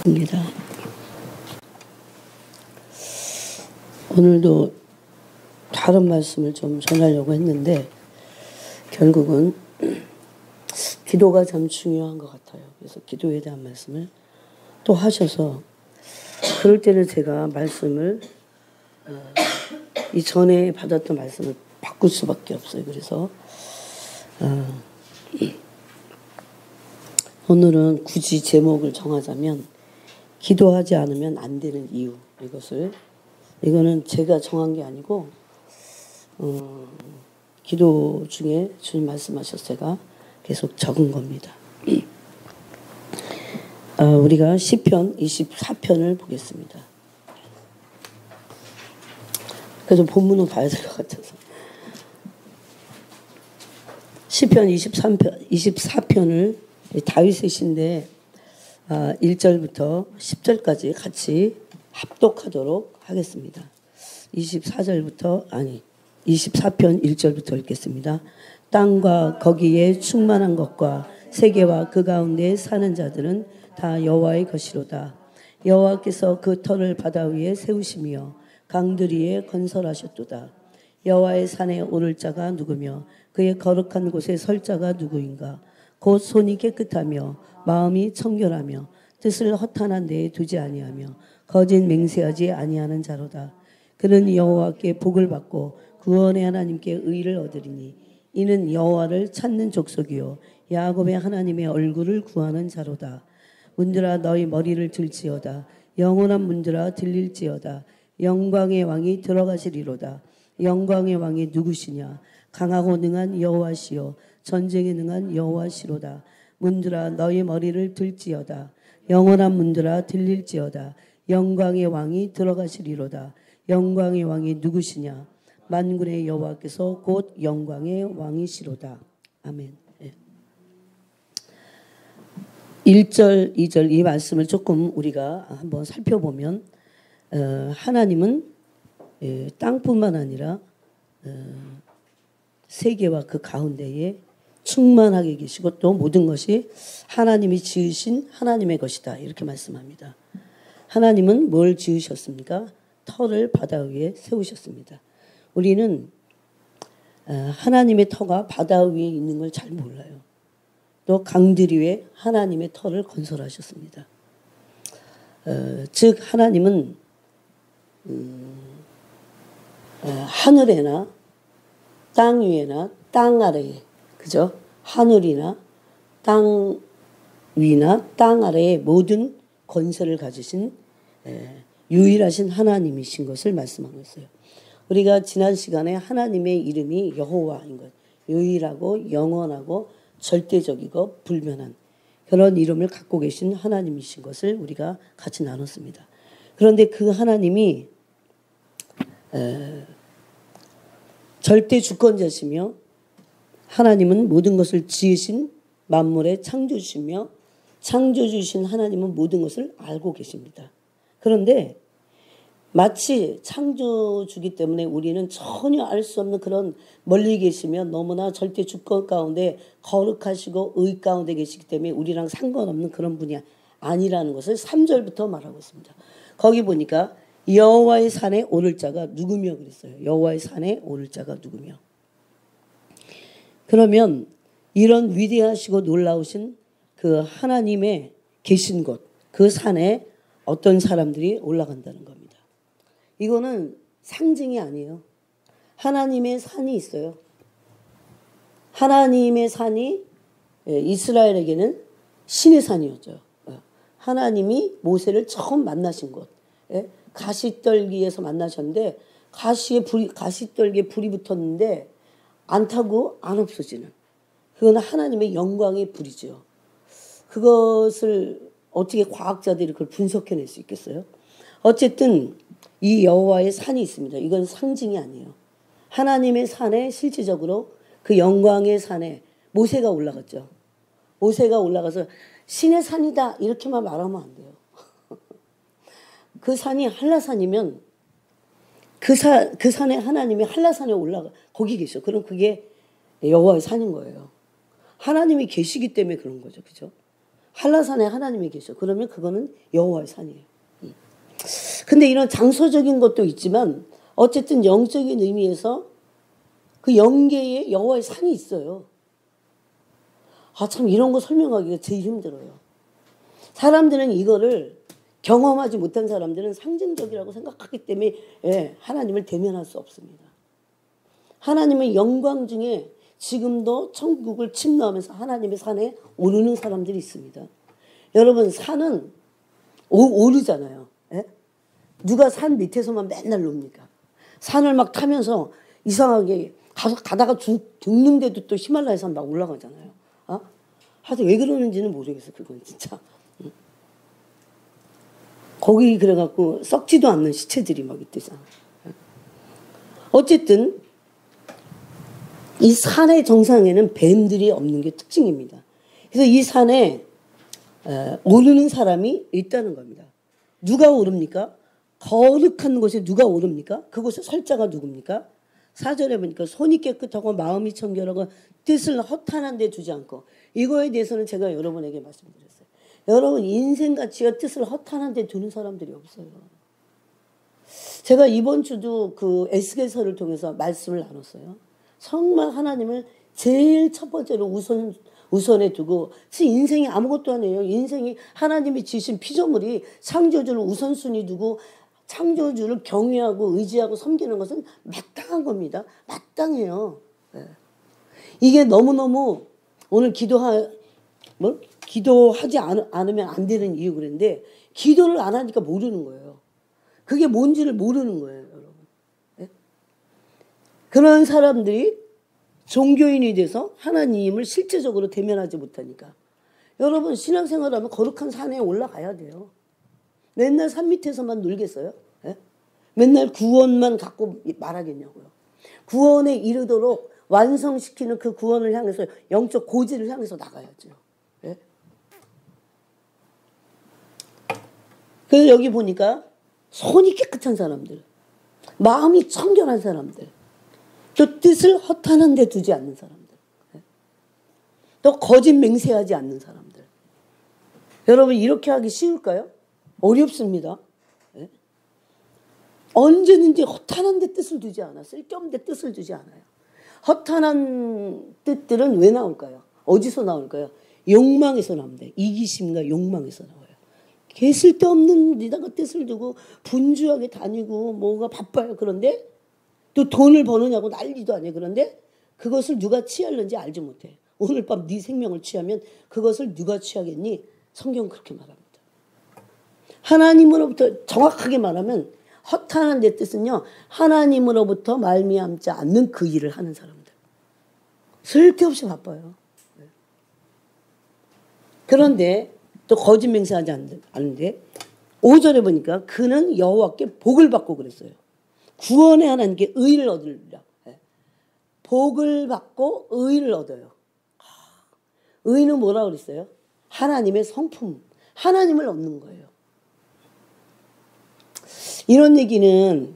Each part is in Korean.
입니다. 오늘도 다른 말씀을 좀 전하려고 했는데 결국은 기도가 참 중요한 것 같아요. 그래서 기도에 대한 말씀을 또 하셔서 그럴 때는 제가 말씀을 이전에 받았던 말씀을 바꿀 수밖에 없어요. 그래서 오늘은 굳이 제목을 정하자면 기도하지 않으면 안 되는 이유, 이거는 제가 정한 게 아니고 기도 중에 주님 말씀하셔서 제가 계속 적은 겁니다. 우리가 시편 24편을 보겠습니다. 그래서 본문을 봐야 될 것 같아서 시편 24편을 다윗의 시인데 1절부터 10절까지 같이 합독하도록 하겠습니다. 24편 1절부터 읽겠습니다. 땅과 거기에 충만한 것과 세계와 그 가운데 사는 자들은 다 여호와의 것이로다. 여호와께서 그 터를 바다 위에 세우시며 강들 위에 건설하셨도다. 여호와의 산에 오를 자가 누구며 그의 거룩한 곳에 설 자가 누구인가. 곧 손이 깨끗하며 마음이 청결하며 뜻을 허탄한 데에 두지 아니하며 거짓 맹세하지 아니하는 자로다. 그는 여호와께 복을 받고 구원의 하나님께 의를 얻으리니 이는 여호와를 찾는 족속이요 야곱의 하나님의 얼굴을 구하는 자로다. 문들아 너희 머리를 들지어다. 영원한 문들아 들릴지어다. 영광의 왕이 들어가시리로다. 영광의 왕이 누구시냐. 강하고 능한 여호와시요 전쟁에 능한 여호와시로다. 문들아 너희 머리를 들지어다. 영원한 문들아 들릴지어다. 영광의 왕이 들어가시리로다. 영광의 왕이 누구시냐. 만군의 여호와께서 곧 영광의 왕이시로다. 아멘. 1절, 2절 이 말씀을 조금 우리가 한번 살펴보면 하나님은 땅뿐만 아니라 세계와 그 가운데에 충만하게 계시고 또 모든 것이 하나님이 지으신 하나님의 것이다. 이렇게 말씀합니다. 하나님은 뭘 지으셨습니까? 터를 바다 위에 세우셨습니다. 우리는 하나님의 터가 바다 위에 있는 걸 잘 몰라요. 또 강들 위에 하나님의 터를 건설하셨습니다. 즉 하나님은 하늘에나 땅 위에나 땅 아래에, 그죠? 하늘이나 땅 위나 땅 아래에 모든 권세를 가지신 유일하신 하나님이신 것을 말씀하고 있어요. 우리가 지난 시간에 하나님의 이름이 여호와인 것, 유일하고 영원하고 절대적이고 불변한 그런 이름을 갖고 계신 하나님이신 것을 우리가 같이 나눴습니다. 그런데 그 하나님이 절대 주권자시며 하나님은 모든 것을 지으신 만물의 창조주시며 창조주신 하나님은 모든 것을 알고 계십니다. 그런데 마치 창조주기 때문에 우리는 전혀 알 수 없는 그런 멀리 계시며 너무나 절대 주권 가운데 거룩하시고 의 가운데 계시기 때문에 우리랑 상관없는 그런 분이 아니라는 것을 3절부터 말하고 있습니다. 거기 보니까 여호와의 산에 오를 자가 누구며 그랬어요. 여호와의 산에 오를 자가 누구며. 그러면 이런 위대하시고 놀라우신 그 하나님의 계신 곳, 그 산에 어떤 사람들이 올라간다는 겁니다. 이거는 상징이 아니에요. 하나님의 산이 있어요. 하나님의 산이 이스라엘에게는 신의 산이었죠. 하나님이 모세를 처음 만나신 곳. 가시떨기에서 만나셨는데 가시떨기에 불이 붙었는데 안 타고 안 없어지는. 그건 하나님의 영광의 불이죠. 그것을 어떻게 과학자들이 그걸 분석해낼 수 있겠어요? 어쨌든 이 여호와의 산이 있습니다. 이건 상징이 아니에요. 하나님의 산에 실질적으로 그 영광의 산에 모세가 올라갔죠. 모세가 올라가서 신의 산이다 이렇게만 말하면 안 돼요. 그 산이 한라산이면 그 산에 하나님이 한라산에 올라가 거기 계셔. 그럼 그게 여호와의 산인 거예요. 하나님이 계시기 때문에 그런 거죠. 그죠? 한라산에 하나님이 계셔. 그러면 그거는 여호와의 산이에요. 근데 이런 장소적인 것도 있지만 어쨌든 영적인 의미에서 그 영계에 여호와의 산이 있어요. 참 이런 거 설명하기가 제일 힘들어요. 사람들은 이거를 경험하지 못한 사람들은 상징적이라고 생각하기 때문에 하나님을 대면할 수 없습니다. 하나님의 영광 중에 지금도 천국을 침노하면서 하나님의 산에 오르는 사람들이 있습니다. 여러분 산은 오르잖아요. 누가 산 밑에서만 맨날 놉니까? 산을 막 타면서 이상하게 가다가 죽는데도 또 히말라야 산 막 올라가잖아요. 하여튼 왜 그러는지는 모르겠어. 그건 진짜. 거기 그래갖고 썩지도 않는 시체들이 막 있대잖아. 어쨌든 이 산의 정상에는 뱀들이 없는 게 특징입니다. 그래서 이 산에 오르는 사람이 있다는 겁니다. 누가 오릅니까? 거룩한 곳에 누가 오릅니까? 그곳의 설자가 누굽니까? 4절에 보니까 손이 깨끗하고 마음이 청결하고 뜻을 허탄한 데 두지 않고, 이거에 대해서는 제가 여러분에게 말씀드렸어요. 여러분 인생 가치와 뜻을 허탄한 데 두는 사람들이 없어요. 제가 이번 주도 그 에스겔서를 통해서 말씀을 나눴어요. 정말 하나님을 제일 첫 번째로 우선에 두고, 인생이 아무것도 아니에요. 인생이 하나님이 지으신 피조물이 창조주를 우선순위 두고 창조주를 경외하고 의지하고 섬기는 것은 마땅한 겁니다. 마땅해요. 이게 너무너무 오늘 기도하지 않으면 안 되는 이유 그런데, 기도를 안 하니까 모르는 거예요. 그게 뭔지를 모르는 거예요, 여러분. 그런 사람들이 종교인이 돼서 하나님을 실제적으로 대면하지 못하니까. 여러분 신앙생활하면 거룩한 산에 올라가야 돼요. 맨날 산 밑에서만 놀겠어요? 맨날 구원만 갖고 말하겠냐고요. 구원에 이르도록 완성시키는 그 구원을 향해서, 영적 고지를 향해서 나가야죠. 그래서 여기 보니까 손이 깨끗한 사람들, 마음이 청결한 사람들, 또 뜻을 허탄한 데 두지 않는 사람들, 또 거짓 맹세하지 않는 사람들. 여러분 이렇게 하기 쉬울까요? 어렵습니다. 언제든지 허탄한 데 뜻을 두지 않아. 쓸데없는 데 뜻을 두지 않아요. 허탄한 뜻들은 왜 나올까요? 어디서 나올까요? 욕망에서 나옵니다. 이기심과 욕망에서 나와요. 개 쓸데없는 데다가 뜻을 두고 분주하게 다니고 뭐가 바빠요. 그런데 또 돈을 버느냐고 난리도 아니에요. 그런데 그것을 누가 취하는지 알지 못해. 오늘 밤 네 생명을 취하면 그것을 누가 취하겠니? 성경은 그렇게 말합니다. 하나님으로부터 정확하게 말하면 허탄한 데 뜻은요, 하나님으로부터 말미암지 않는 그 일을 하는 사람들. 쓸데없이 바빠요. 그런데 또 거짓 맹세하지 않는데 5절에 보니까 그는 여호와께 복을 받고 그랬어요. 구원의 하나님께 의를 얻으리라. 복을 받고 의를 얻어요. 의는 뭐라고 그랬어요? 하나님의 성품, 하나님을 얻는 거예요. 이런 얘기는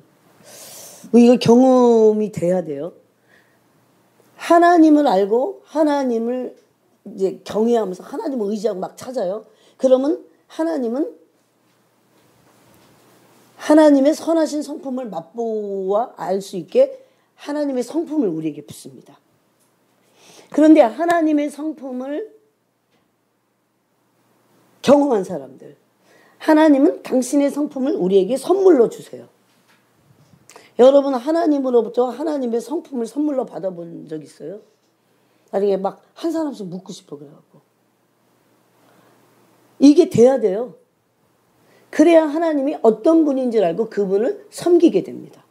이거 경험이 돼야 돼요. 하나님을 알고 하나님을 이제 경외하면서 하나님을 의지하고 막 찾아요. 그러면 하나님은 하나님의 선하신 성품을 맛보아 알 수 있게 하나님의 성품을 우리에게 붓습니다. 그런데 하나님의 성품을 경험한 사람들, 하나님은 당신의 성품을 우리에게 선물로 주세요. 여러분 하나님으로부터 하나님의 성품을 선물로 받아본 적 있어요? 나중에 막 한 사람씩 묻고 싶어 그래갖고. 이게 돼야 돼요. 그래야 하나님이 어떤 분인지 알고 그분을 섬기게 됩니다.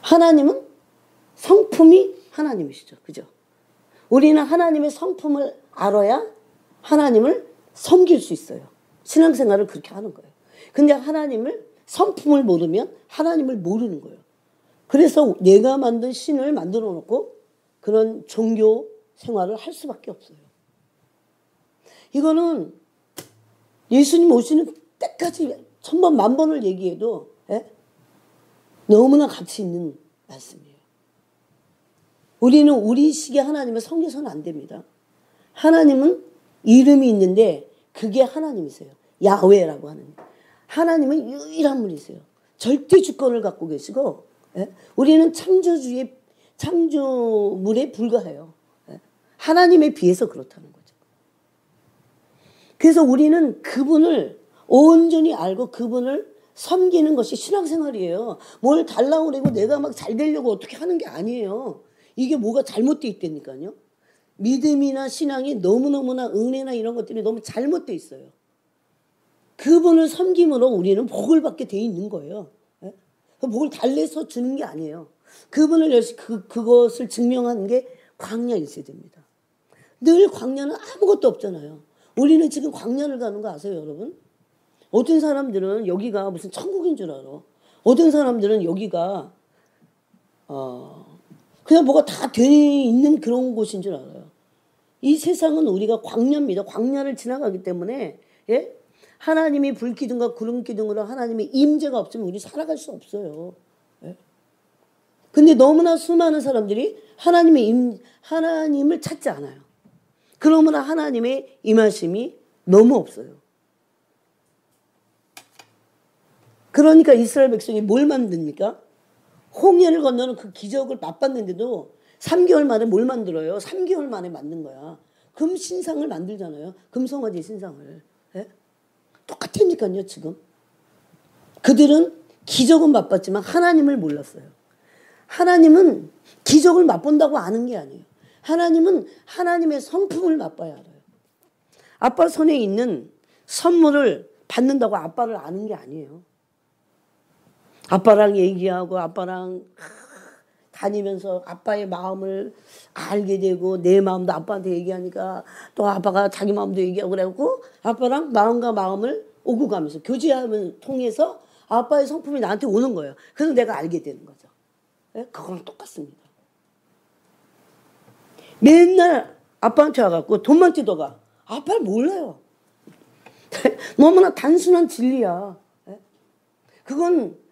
하나님은 성품이 하나님이시죠. 그죠? 우리는 하나님의 성품을 알아야 하나님을 섬길 수 있어요. 신앙생활을 그렇게 하는 거예요. 근데 하나님을 성품을 모르면 하나님을 모르는 거예요. 그래서 내가 만든 신을 만들어 놓고 그런 종교 생활을 할 수밖에 없어요. 이거는 예수님 오시는 때까지 천번 만번을 얘기해도 너무나 가치 있는 말씀이에요. 우리는 우리식의 하나님을 섬겨서는 안 됩니다. 하나님은 이름이 있는데 그게 하나님이세요. 야훼라고 하는. 하나님은 유일한 분이세요. 절대 주권을 갖고 계시고 예? 우리는 창조물에 불과해요. 예? 하나님에 비해서 그렇다는 거죠. 그래서 우리는 그분을 온전히 알고 그분을 섬기는 것이 신앙생활이에요. 뭘 달라고 그러고 내가 막 잘 되려고 어떻게 하는 게 아니에요. 이게 뭐가 잘못되어 있다니까요. 믿음이나 신앙이 너무너무나 은혜나 이런 것들이 너무 잘못되어 있어요. 그분을 섬김으로 우리는 복을 받게 돼 있는 거예요. 예? 그 복을 달래서 주는 게 아니에요. 그분을 열심히 그것을 증명하는 게 광야 1세대입니다. 늘 광야는 아무것도 없잖아요. 우리는 지금 광야를 가는 거 아세요, 여러분? 어떤 사람들은 여기가 무슨 천국인 줄 알아. 어떤 사람들은 여기가 그냥 뭐가 다 돼 있는 그런 곳인 줄 알아요. 이 세상은 우리가 광야입니다. 광야를 지나가기 때문에 예? 하나님이 불기둥과 구름기둥으로 하나님의 임재가 없으면 우리 살아갈 수 없어요. 예? 근데 너무나 수많은 사람들이 하나님을 찾지 않아요. 그러므로 하나님의 임하심이 너무 없어요. 그러니까 이스라엘 백성이 뭘 만듭니까? 홍해를 건너는 그 기적을 맛봤는데도 3개월 만에 뭘 만들어요? 3개월 만에 만든 거야. 금 신상을 만들잖아요. 금송아지 신상을. 예? 똑같으니까요, 지금. 그들은 기적은 맛봤지만 하나님을 몰랐어요. 하나님은 기적을 맛본다고 아는 게 아니에요. 하나님은 하나님의 성품을 맛봐야 알아요. 아빠 손에 있는 선물을 받는다고 아빠를 아는 게 아니에요. 아빠랑 얘기하고 아빠랑 다니면서 아빠의 마음을 알게 되고 내 마음도 아빠한테 얘기하니까 또 아빠가 자기 마음도 얘기하고 그래갖고 아빠랑 마음과 마음을 오고 가면서 교제하면 통해서 아빠의 성품이 나한테 오는 거예요. 그래서 내가 알게 되는 거죠. 그거랑 똑같습니다. 맨날 아빠한테 와갖고 돈만 뜯어가. 아빠를 몰라요. 너무나 단순한 진리야. 그건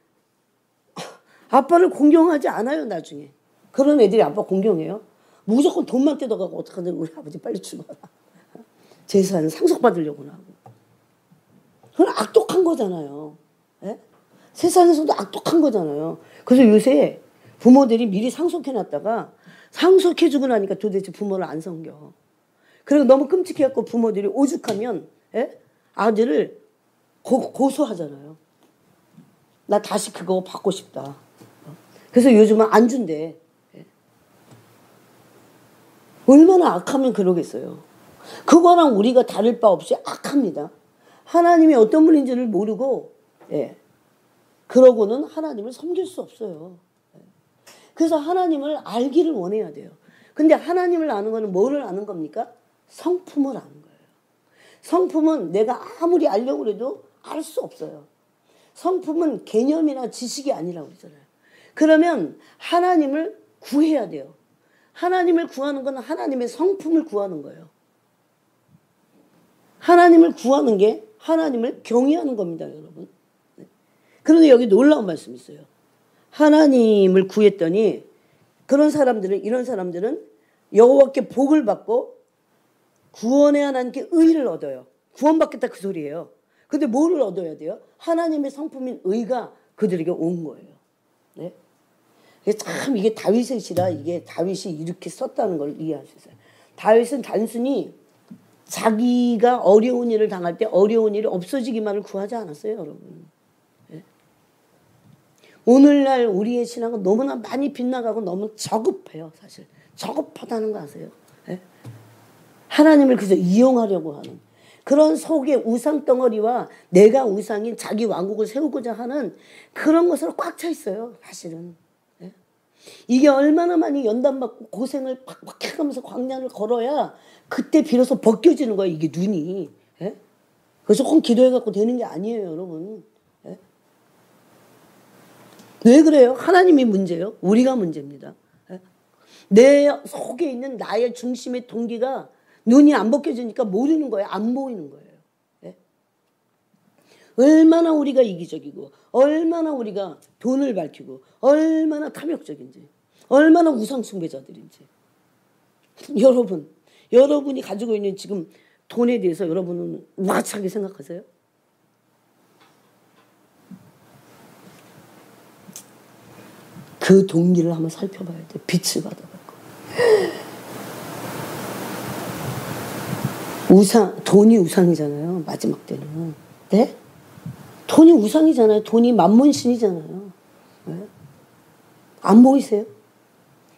아빠를 공경하지 않아요, 나중에. 그런 애들이 아빠 공경해요. 무조건 돈만 뜯어가고 어떡하든 우리 아버지 빨리 죽어라. 제사는 상속받으려고 하고. 그건 악독한 거잖아요. 예? 세상에서도 악독한 거잖아요. 그래서 요새 부모들이 미리 상속해놨다가 상속해주고 나니까 도대체 부모를 안 섬겨. 그리고 너무 끔찍해갖고 부모들이 오죽하면 예? 아들을 고소하잖아요. 나 다시 그거 받고 싶다. 그래서 요즘은 안 준대. 얼마나 악하면 그러겠어요. 그거랑 우리가 다를 바 없이 악합니다. 하나님이 어떤 분인지를 모르고 그러고는 하나님을 섬길 수 없어요. 그래서 하나님을 알기를 원해야 돼요. 근데 하나님을 아는 거는 뭐를 아는 겁니까? 성품을 아는 거예요. 성품은 내가 아무리 알려고 해도 알 수 없어요. 성품은 개념이나 지식이 아니라고 그러잖아요. 그러면 하나님을 구해야 돼요. 하나님을 구하는 건 하나님의 성품을 구하는 거예요. 하나님을 구하는 게 하나님을 경외하는 겁니다, 여러분. 그런데 여기 놀라운 말씀이 있어요. 하나님을 구했더니 이런 사람들은 여호와께 복을 받고 구원의 하나님께 의를 얻어요. 구원받겠다 그 소리예요. 근데 뭐를 얻어야 돼요? 하나님의 성품인 의가 그들에게 온 거예요. 네? 참 이게 다윗의 시라 이게 다윗이 이렇게 썼다는 걸 이해할 수 있어요. 다윗은 단순히 자기가 어려운 일을 당할 때 어려운 일이 없어지기만을 구하지 않았어요, 여러분. 네? 오늘날 우리의 신앙은 너무나 많이 빗나가고 너무 저급해요, 사실. 저급하다는 거 아세요? 네? 하나님을 그저 이용하려고 하는 그런 속에 우상 덩어리와 내가 우상인 자기 왕국을 세우고자 하는 그런 것으로 꽉 차 있어요, 사실은. 이게 얼마나 많이 연단받고 고생을 팍팍 해가면서 광야를 걸어야 그때 비로소 벗겨지는 거야, 이게 눈이. 예? 그래서 조금 기도해갖고 되는 게 아니에요, 여러분. 예? 왜 그래요? 하나님이 문제예요? 우리가 문제입니다. 예? 내 속에 있는 나의 중심의 동기가 눈이 안 벗겨지니까 모르는 거예요. 안 보이는 거예요. 예? 얼마나 우리가 이기적이고 얼마나 우리가 돈을 밝히고 얼마나 탐욕적인지 얼마나 우상 숭배자들인지 여러분이 가지고 있는 지금 돈에 대해서 여러분은 우아차게 생각하세요? 그 동기를 한번 살펴봐야 돼. 빛을 받아갖고. 돈이 우상이잖아요. 마지막 때는. 네? 돈이 우상이잖아요. 돈이 만몬신이잖아요. 네? 안 보이세요?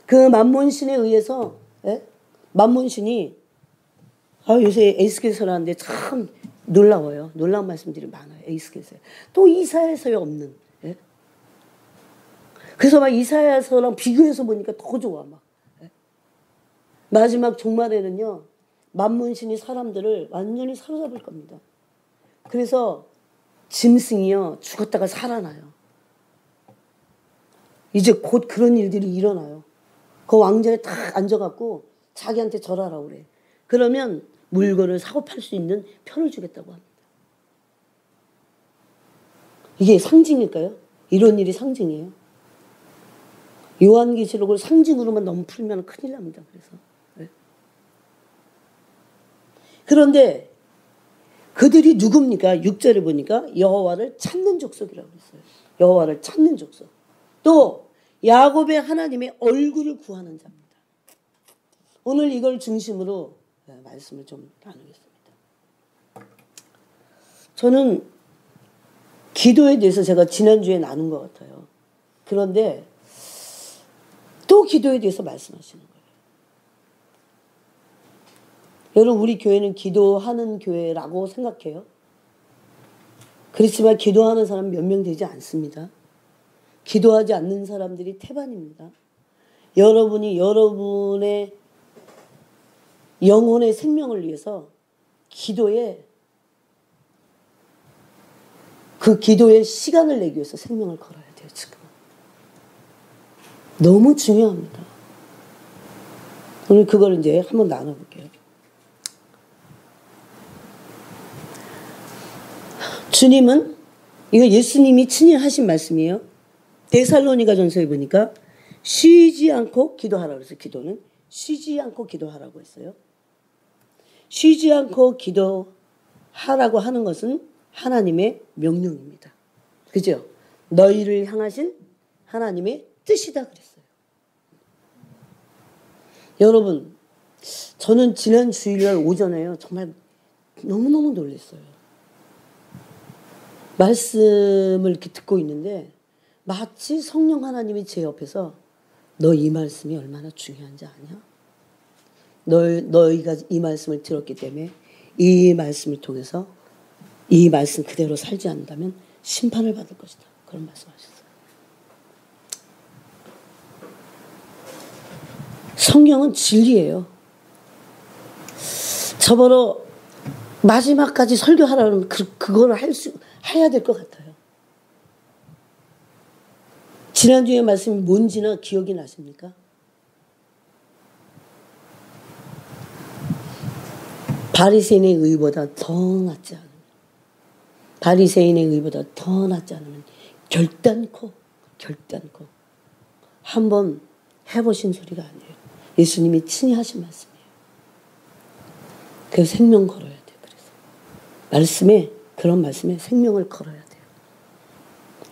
그 만몬신에 의해서, 네? 만몬신이, 요새 에스겔서를 하는데 참 놀라워요. 놀라운 말씀들이 많아요. 에스겔서에. 또 이사야서에 없는. 네? 그래서 막 이사야서랑 비교해서 보니까 더 좋아, 막. 네? 마지막 종말에는요, 만문신이 사람들을 완전히 사로잡을 겁니다. 그래서 짐승이요, 죽었다가 살아나요. 이제 곧 그런 일들이 일어나요. 그 왕자에 딱 앉아갖고 자기한테 절하라고 그래. 그러면 물건을 사고 팔 수 있는 표를 주겠다고 합니다. 이게 상징일까요? 이런 일이 상징이에요. 요한계시록을 상징으로만 너무 풀면 큰일 납니다. 그래서. 네. 그런데 그들이 누굽니까? 6절에 보니까 여호와를 찾는 족속이라고 했어요. 여호와를 찾는 족속. 또 야곱의 하나님의 얼굴을 구하는 자입니다. 오늘 이걸 중심으로 말씀을 좀 나누겠습니다. 저는 기도에 대해서 제가 지난주에 나눈 것 같아요. 그런데 또 기도에 대해서 말씀하시는 거예요. 여러분, 우리 교회는 기도하는 교회라고 생각해요. 그렇지만 기도하는 사람 몇 명 되지 않습니다. 기도하지 않는 사람들이 태반입니다. 여러분이 여러분의 영혼의 생명을 위해서 그 기도에 시간을 내기 위해서 생명을 걸어야 돼요, 지금. 너무 중요합니다. 오늘 그걸 이제 한번 나눠볼게요. 주님은, 이거 예수님이 친히 하신 말씀이에요. 데살로니가전서에 보니까 쉬지 않고 기도하라고 했어요. 기도는 쉬지 않고 기도하라고 했어요. 쉬지 않고 기도하라고 하는 것은 하나님의 명령입니다. 그죠? 너희를 향하신 하나님의 뜻이다 그랬어요. 여러분, 저는 지난 주일날 오전에요, 정말 너무너무 놀랐어요. 말씀을 이렇게 듣고 있는데 마치 성령 하나님이 제 옆에서 너 이 말씀이 얼마나 중요한지 아냐? 너희가 이 말씀을 들었기 때문에 이 말씀을 통해서 이 말씀 그대로 살지 않는다면 심판을 받을 것이다. 그런 말씀하셨어요. 성경은 진리예요. 저보러 마지막까지 설교하라면 그걸 해야 될 것 같아요. 지난주에 말씀이 뭔지나 기억이 나십니까? 바리새인의 의보다 더 낫지 않으면, 바리새인의 의보다 더 낫지 않으면 결단코 한번 해보신 소리가 아니에요. 예수님이 친히 하신 말씀이에요. 그래서 생명 걸어야 돼요. 그래서 그런 말씀에 생명을 걸어야 돼요.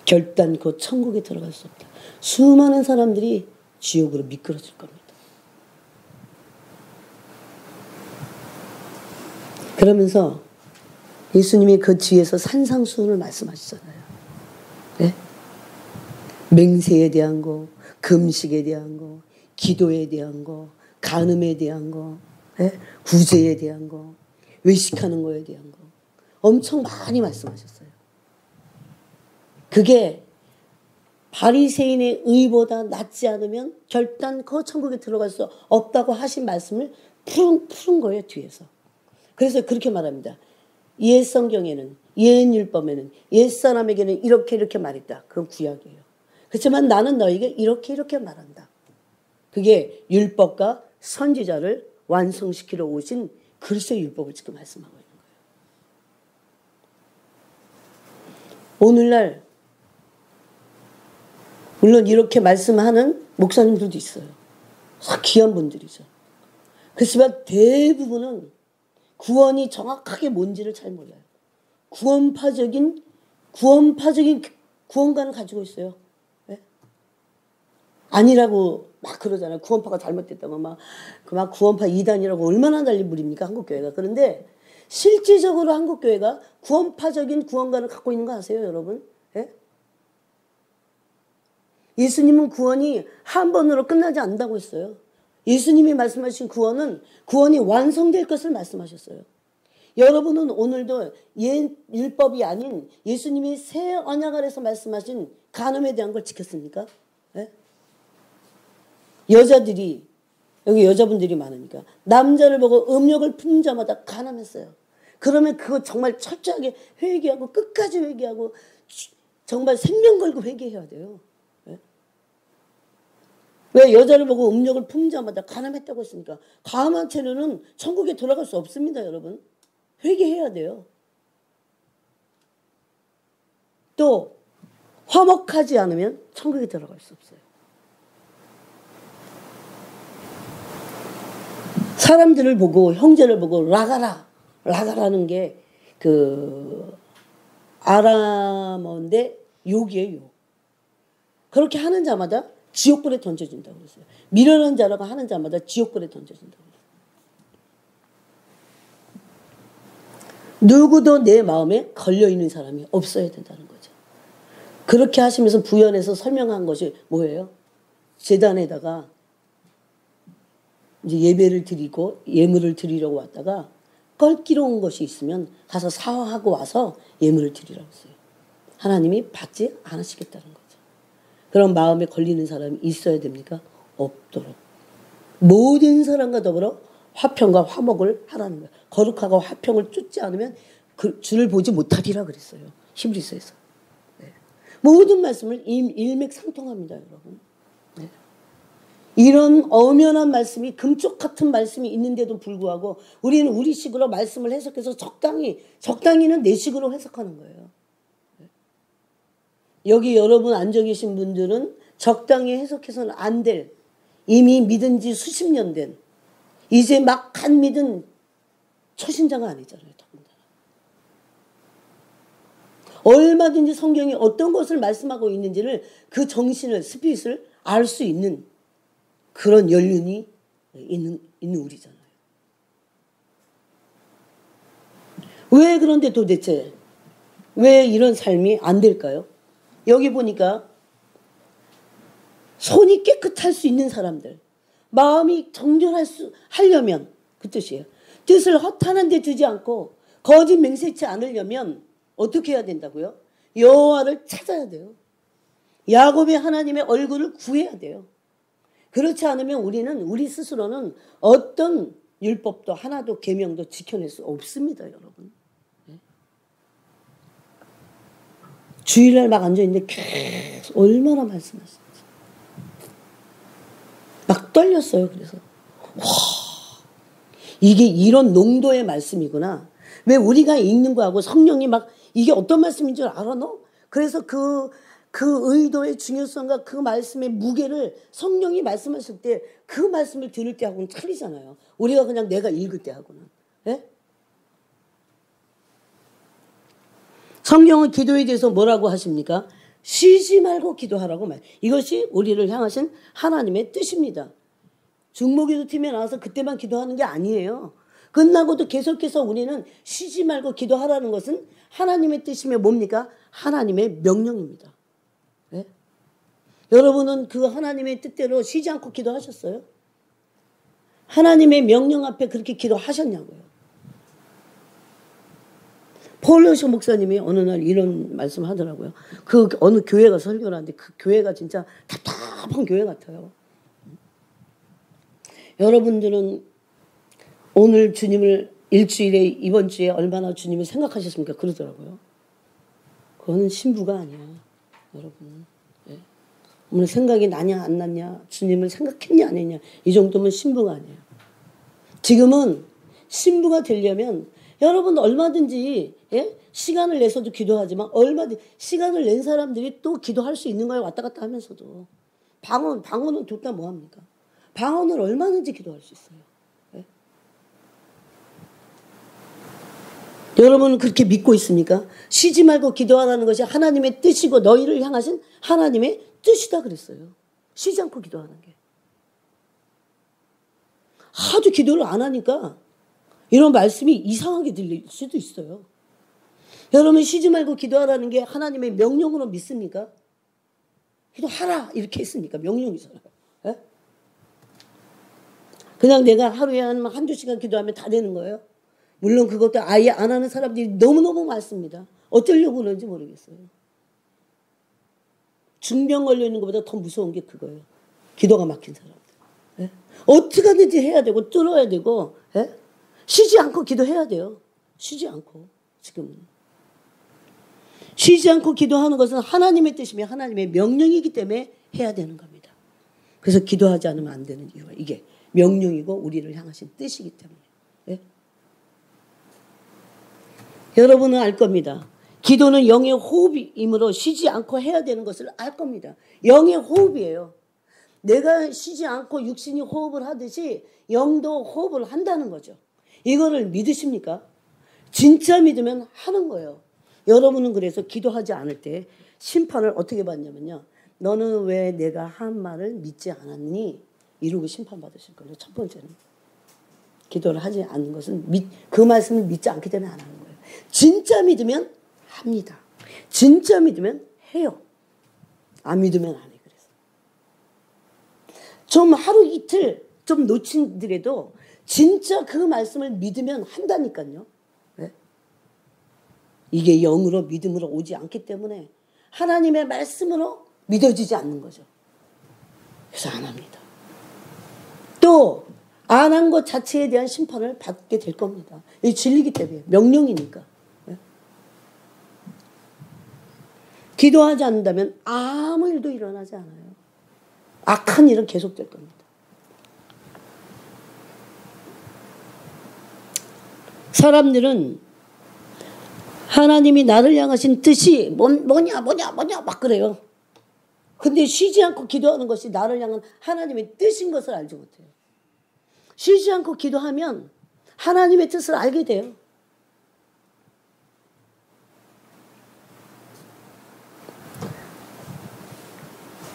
결단코 천국에 들어갈 수 없다. 수많은 사람들이 지옥으로 미끄러질 겁니다. 그러면서 예수님이 그 뒤에서 산상수훈을 말씀하시잖아요. 네? 맹세에 대한 거, 금식에 대한 거, 기도에 대한 거, 간음에 대한 거, 네? 구제에 대한 거, 외식하는 거에 대한 거 엄청 많이 말씀하셨어요. 그게 바리새인의 의보다 낫지 않으면 결단코 천국에 들어갈 수 없다고 하신 말씀을 푸른 거예요, 뒤에서. 그래서 그렇게 말합니다. 옛 성경에는, 옛 율법에는, 옛 사람에게는 이렇게 말했다. 그건 구약이에요. 그렇지만 나는 너에게 이렇게 말한다. 그게 율법과 선지자를 완성시키러 오신 그리스도의 율법을 지금 말씀하고 있는 거예요. 오늘날 물론 이렇게 말씀하는 목사님들도 있어요. 귀한 분들이죠. 그렇지만 대부분은 구원이 정확하게 뭔지를 잘 몰라요. 구원파적인 구원관을 가지고 있어요. 네? 아니라고 막 그러잖아요. 구원파가 잘못됐다고 막 구원파 이단이라고 얼마나 난리 부립니까 한국교회가. 그런데 실질적으로 한국교회가 구원파적인 구원관을 갖고 있는 거 아세요 여러분? 네? 예수님은 구원이 한 번으로 끝나지 않는다고 했어요. 예수님이 말씀하신 구원이 완성될 것을 말씀하셨어요. 여러분은 오늘도 옛 율법이 아닌 예수님이 새 언약 아래서 말씀하신 간음에 대한 걸 지켰습니까? 네? 여자들이 여기 여자분들이 많으니까 남자를 보고 음욕을 품는 자마다 간음했어요. 그러면 그거 정말 철저하게 회개하고 끝까지 회개하고 정말 생명 걸고 회개해야 돼요. 네? 왜 여자를 보고 음욕을 품는 자마다 간음했다고 했습니까? 간음한 채로는 천국에 들어갈 수 없습니다 여러분. 회개해야 돼요. 또 화목하지 않으면 천국에 들어갈 수 없어요. 사람들을 보고 형제를 보고 라가라는 게 그 아람어인데 욕이에요. 욕. 그렇게 하는 자마다 지옥불에 던져진다고 그랬어요. 미련한 자라고 하는 자마다 지옥불에 던져진다고 그랬어요. 누구도 내 마음에 걸려있는 사람이 없어야 된다는 거죠. 그렇게 하시면서 부연해서 설명한 것이 뭐예요? 제단에다가 이제 예배를 드리고 예물을 드리려고 왔다가 껄기로운 것이 있으면 가서 사화하고 와서 예물을 드리라고 했어요. 하나님이 받지 않으시겠다는 거죠. 그런 마음에 걸리는 사람이 있어야 됩니까? 없도록. 모든 사람과 더불어 화평과 화목을 하라는 거예요. 거룩하고 화평을 쫓지 않으면 그 주를 보지 못하리라 그랬어요. 히브리서에서. 네. 모든 말씀을 일맥상통합니다, 여러분. 네. 이런 엄연한 말씀이 금쪽 같은 말씀이 있는데도 불구하고 우리는 우리식으로 말씀을 해석해서 적당히는 내 식으로 해석하는 거예요. 네. 여기 여러분 앉아 계신 분들은 적당히 해석해서는 안 될 이미 믿은 지 수십 년 된 이제 막 한 믿은 초신자가 아니잖아요. 더군다나. 얼마든지 성경이 어떤 것을 말씀하고 있는지를 그 정신을 스피릿을 알 수 있는 그런 연륜이 있는 우리잖아요. 왜 그런데 도대체 왜 이런 삶이 안 될까요? 여기 보니까 손이 깨끗할 수 있는 사람들, 마음이 정결하려면 그 뜻이에요. 뜻을 허탄한 데 두지 않고 거짓 맹세치 않으려면 어떻게 해야 된다고요? 여호와를 찾아야 돼요. 야곱의 하나님의 얼굴을 구해야 돼요. 그렇지 않으면 우리 스스로는 어떤 율법도 하나도 계명도 지켜낼 수 없습니다, 여러분. 네? 주일날 막 앉아있는데 계속 얼마나 말씀하시는지. 막 떨렸어요. 그래서 와, 이게 이런 농도의 말씀이구나. 왜 우리가 읽는 거하고 성령이 막 이게 어떤 말씀인 줄 알아 너? 그래서 그 의도의 중요성과 그 말씀의 무게를 성령이 말씀하실 때 그 말씀을 들을 때하고는 틀리잖아요. 우리가 그냥 내가 읽을 때하고는. 네? 성경은 기도에 대해서 뭐라고 하십니까? 쉬지 말고 기도하라고 말. 이것이 우리를 향하신 하나님의 뜻입니다. 중보기도 팀에 나와서 그때만 기도하는 게 아니에요. 끝나고도 계속해서 우리는 쉬지 말고 기도하라는 것은 하나님의 뜻이며 뭡니까? 하나님의 명령입니다. 네? 여러분은 그 하나님의 뜻대로 쉬지 않고 기도하셨어요? 하나님의 명령 앞에 그렇게 기도하셨냐고요. 폴로쇼 목사님이 어느 날 이런 말씀 하더라고요. 그 어느 교회가 설교를 하는데 그 교회가 진짜 답답한 교회 같아요. 여러분들은 오늘 주님을 일주일에 이번 주에 얼마나 주님을 생각하셨습니까? 그러더라고요. 그거는 신부가 아니야, 여러분. 네. 오늘 생각이 나냐 안 났냐, 주님을 생각했냐 안 했냐, 이 정도면 신부가 아니에요. 지금은 신부가 되려면 여러분 얼마든지 시간을 내서도 기도하지만 얼마든지 시간을 낸 사람들이 또 기도할 수 있는 거예요. 왔다 갔다 하면서도. 방언은 뒀다 뭐합니까? 방언을 얼마든지 기도할 수 있어요. 네? 여러분은 그렇게 믿고 있습니까? 쉬지 말고 기도하라는 것이 하나님의 뜻이고 너희를 향하신 하나님의 뜻이다 그랬어요. 쉬지 않고 기도하는 게. 하도 기도를 안 하니까 이런 말씀이 이상하게 들릴 수도 있어요. 여러분 쉬지 말고 기도하라는 게 하나님의 명령으로 믿습니까? 기도하라 이렇게 했습니까? 명령이잖아요. 예? 그냥 내가 하루에 한두 시간 기도하면 다 되는 거예요? 물론 그것도 아예 안 하는 사람들이 너무너무 많습니다. 어쩌려고 그런지 모르겠어요. 중병 걸려 있는 것보다 더 무서운 게 그거예요. 기도가 막힌 사람들. 예? 어떻게 하든지 해야 되고 뚫어야 되고 예? 쉬지 않고 기도해야 돼요. 쉬지 않고 지금은. 쉬지 않고 기도하는 것은 하나님의 뜻이며 하나님의 명령이기 때문에 해야 되는 겁니다. 그래서 기도하지 않으면 안 되는 이유가 이게 명령이고 우리를 향하신 뜻이기 때문에. 예? 여러분은 알 겁니다. 기도는 영의 호흡이므로 쉬지 않고 해야 되는 것을 알 겁니다. 영의 호흡이에요. 내가 쉬지 않고 육신이 호흡을 하듯이 영도 호흡을 한다는 거죠. 이거를 믿으십니까? 진짜 믿으면 하는 거예요. 여러분은 그래서 기도하지 않을 때 심판을 어떻게 받냐면요. 너는 왜 내가 한 말을 믿지 않았니? 이러고 심판받으실 거예요. 첫 번째는. 기도를 하지 않는 것은 그 말씀을 믿지 않기 때문에 안 하는 거예요. 진짜 믿으면 합니다. 진짜 믿으면 해요. 안 믿으면 안 해. 그래서 좀 하루 이틀 좀 놓친더라도 진짜 그 말씀을 믿으면 한다니까요. 네? 이게 영으로 믿음으로 오지 않기 때문에 하나님의 말씀으로 믿어지지 않는 거죠. 그래서 안 합니다. 또 안 한 것 자체에 대한 심판을 받게 될 겁니다. 이 진리기 때문에 명령이니까. 네? 기도하지 않는다면 아무 일도 일어나지 않아요. 악한 일은 계속될 겁니다. 사람들은 하나님이 나를 향하신 뜻이 뭐냐 막 그래요. 근데 쉬지 않고 기도하는 것이 나를 향한 하나님의 뜻인 것을 알지 못해요. 쉬지 않고 기도하면 하나님의 뜻을 알게 돼요.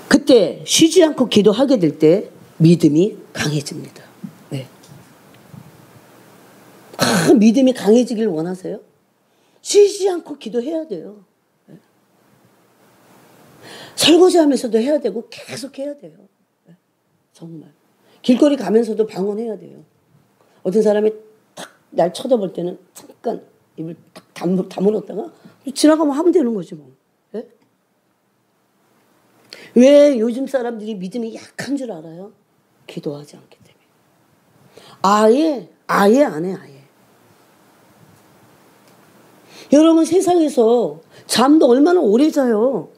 그때 쉬지 않고 기도하게 될 때 믿음이 강해집니다. 네. 믿음이 강해지길 원하세요? 쉬지 않고 기도해야 돼요. 네. 설거지하면서도 해야 되고 계속 해야 돼요. 네. 정말. 길거리 가면서도 방언해야 돼요. 어떤 사람이 딱 날 쳐다볼 때는 잠깐 입을 딱 다물었다가 지나가면 하면 되는 거지 뭐. 네? 왜 요즘 사람들이 믿음이 약한 줄 알아요? 기도하지 않기 때문에. 아예 안 해, 아예. 여러분 세상에서 잠도 얼마나 오래 자요.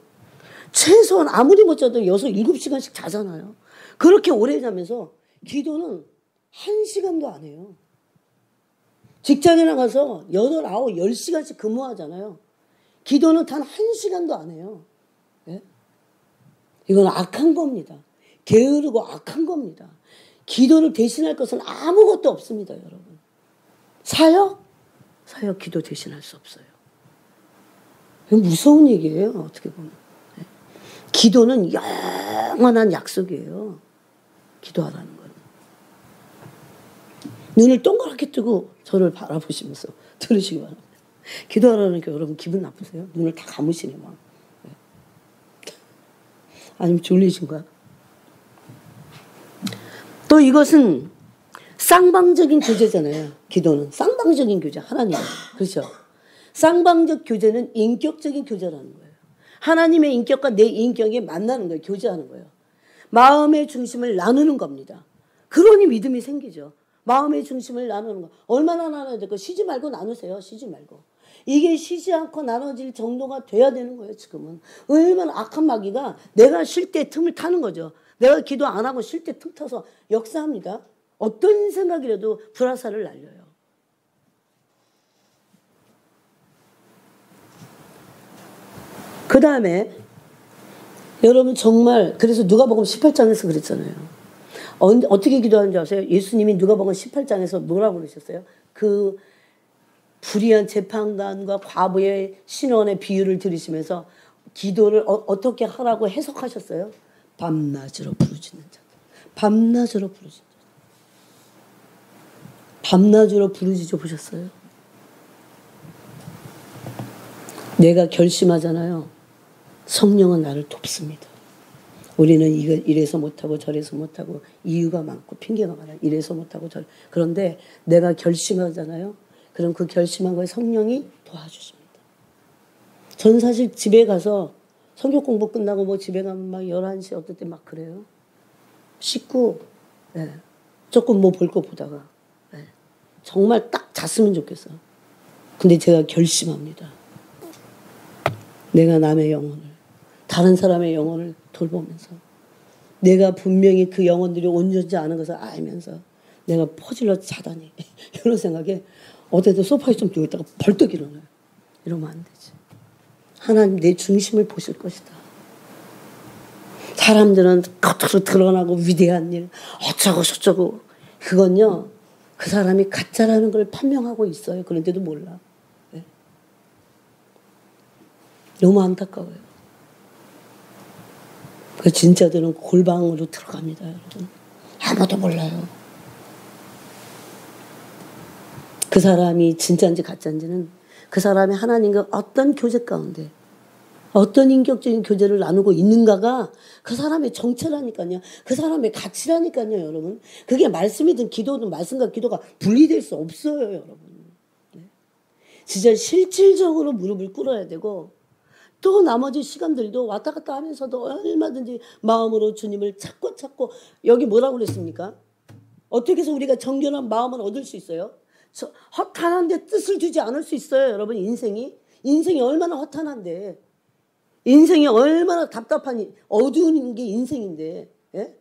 최소한 아무리 못 자도 6, 7시간씩 자잖아요. 그렇게 오래 자면서 기도는 1시간도 안 해요. 직장에 나가서 8, 9, 10시간씩 근무하잖아요. 기도는 단 1시간도 안 해요. 네? 이건 악한 겁니다. 게으르고 악한 겁니다. 기도를 대신할 것은 아무것도 없습니다, 여러분. 사역 기도 대신할 수 없어요. 이건 무서운 얘기예요, 어떻게 보면. 네. 기도는 영원한 약속이에요. 기도하라는 건. 눈을 동그랗게 뜨고 저를 바라보시면서 들으시기 바랍니다. 기도하라는 게 여러분 기분 나쁘세요? 눈을 다 감으시네 막. 네. 아니면 졸리신 거야? 또 이것은 쌍방적인 교제잖아요. 기도는 쌍방적인 교제, 하나님. 그렇죠? 쌍방적 교제는 인격적인 교제라는 거예요. 하나님의 인격과 내 인격이 만나는 거예요. 교제하는 거예요. 마음의 중심을 나누는 겁니다. 그러니 믿음이 생기죠. 마음의 중심을 나누는 거. 얼마나 나눠야 될까? 쉬지 말고 나누세요. 쉬지 말고. 이게 쉬지 않고 나눠질 정도가 돼야 되는 거예요. 지금은. 얼마나 악한 마귀가 내가 쉴 때 틈을 타는 거죠. 내가 기도 안 하고 쉴 때 틈 타서 역사합니다. 어떤 생각이라도 불화살을 날려요. 그 다음에 여러분 정말 그래서 누가복음 18장에서 그랬잖아요. 어떻게 기도하는지 아세요? 예수님이 누가복음 18장에서 뭐라고 그러셨어요? 그 불의한 재판관과 과부의 신원의 비유를 들으시면서 기도를 어떻게 하라고 해석하셨어요? 밤낮으로 부르짖는 자. 밤낮으로 부르짖는 자. 밤낮으로 부르짖어 보셨어요? 내가 결심하잖아요. 성령은 나를 돕습니다. 우리는 이래서 못하고 저래서 못하고 이유가 많고 핑계가 많아요. 이래서 못하고 저래. 그런데 내가 결심하잖아요. 그럼 그 결심한 거에 성령이 도와주십니다. 저는 사실 집에 가서 성경 공부 끝나고 뭐 집에 가면 막 11시 어떨 때 막 그래요. 씻고 조금 뭐 볼 거 보다가 정말 딱 잤으면 좋겠어. 근데 제가 결심합니다. 내가 남의 영혼을, 다른 사람의 영혼을 돌보면서 내가 분명히 그 영혼들이 온전치 않은 것을 알면서 내가 퍼질러 자다니 이런 생각에 어제도 소파에 좀 누워 있다가 벌떡 일어나요. 이러면 안 되지. 하나님 내 중심을 보실 것이다. 사람들은 겉으로 드러나고 위대한 일 어쩌고 저쩌고 그건요 그 사람이 가짜라는 걸 판명하고 있어요. 그런데도 몰라. 네. 너무 안타까워요. 그 진짜들은 골방으로 들어갑니다. 여러분. 아무도 몰라요. 그 사람이 진짜인지 가짜인지는 그 사람이 하나님과 어떤 교제 가운데 어떤 인격적인 교제를 나누고 있는가가 그 사람의 정체라니까요. 그 사람의 가치라니까요. 여러분. 그게 말씀이든 기도든 말씀과 기도가 분리될 수 없어요. 여러분. 네. 진짜 실질적으로 무릎을 꿇어야 되고 또 나머지 시간들도 왔다 갔다 하면서도 얼마든지 마음으로 주님을 찾고 여기 뭐라고 그랬습니까? 어떻게 해서 우리가 정결한 마음을 얻을 수 있어요? 허탄한데 뜻을 두지 않을 수 있어요. 여러분 인생이 얼마나 허탄한데 인생이 얼마나 답답한 어두운 게 인생인데 예?